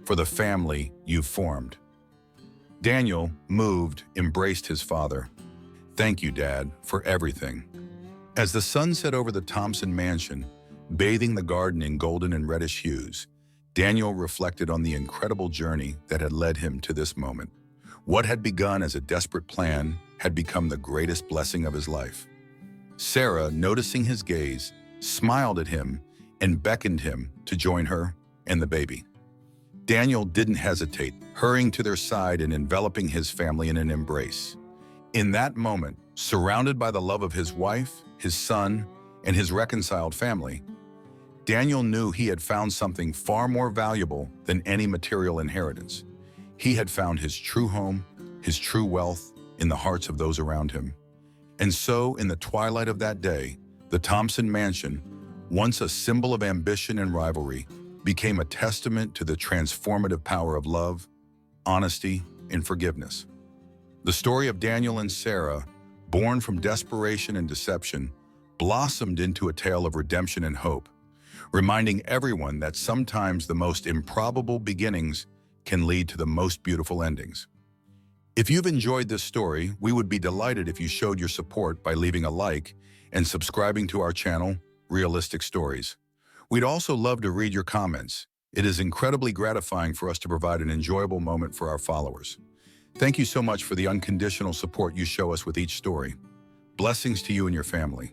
for the family you've formed." Daniel, moved, embraced his father. "Thank you, Dad, for everything." As the sun set over the Thompson mansion, bathing the garden in golden and reddish hues, Daniel reflected on the incredible journey that had led him to this moment. What had begun as a desperate plan had become the greatest blessing of his life. Sarah, noticing his gaze, smiled at him and beckoned him to join her and the baby. Daniel didn't hesitate, hurrying to their side and enveloping his family in an embrace. In that moment, surrounded by the love of his wife, his son, and his reconciled family, Daniel knew he had found something far more valuable than any material inheritance. He had found his true home, his true wealth, in the hearts of those around him. And so, in the twilight of that day, the Thompson mansion, once a symbol of ambition and rivalry, became a testament to the transformative power of love, honesty, and forgiveness. The story of Daniel and Sarah, born from desperation and deception, blossomed into a tale of redemption and hope, reminding everyone that sometimes the most improbable beginnings can lead to the most beautiful endings. If you've enjoyed this story, we would be delighted if you showed your support by leaving a like and subscribing to our channel, Realistic Stories. We'd also love to read your comments. It is incredibly gratifying for us to provide an enjoyable moment for our followers. Thank you so much for the unconditional support you show us with each story. Blessings to you and your family.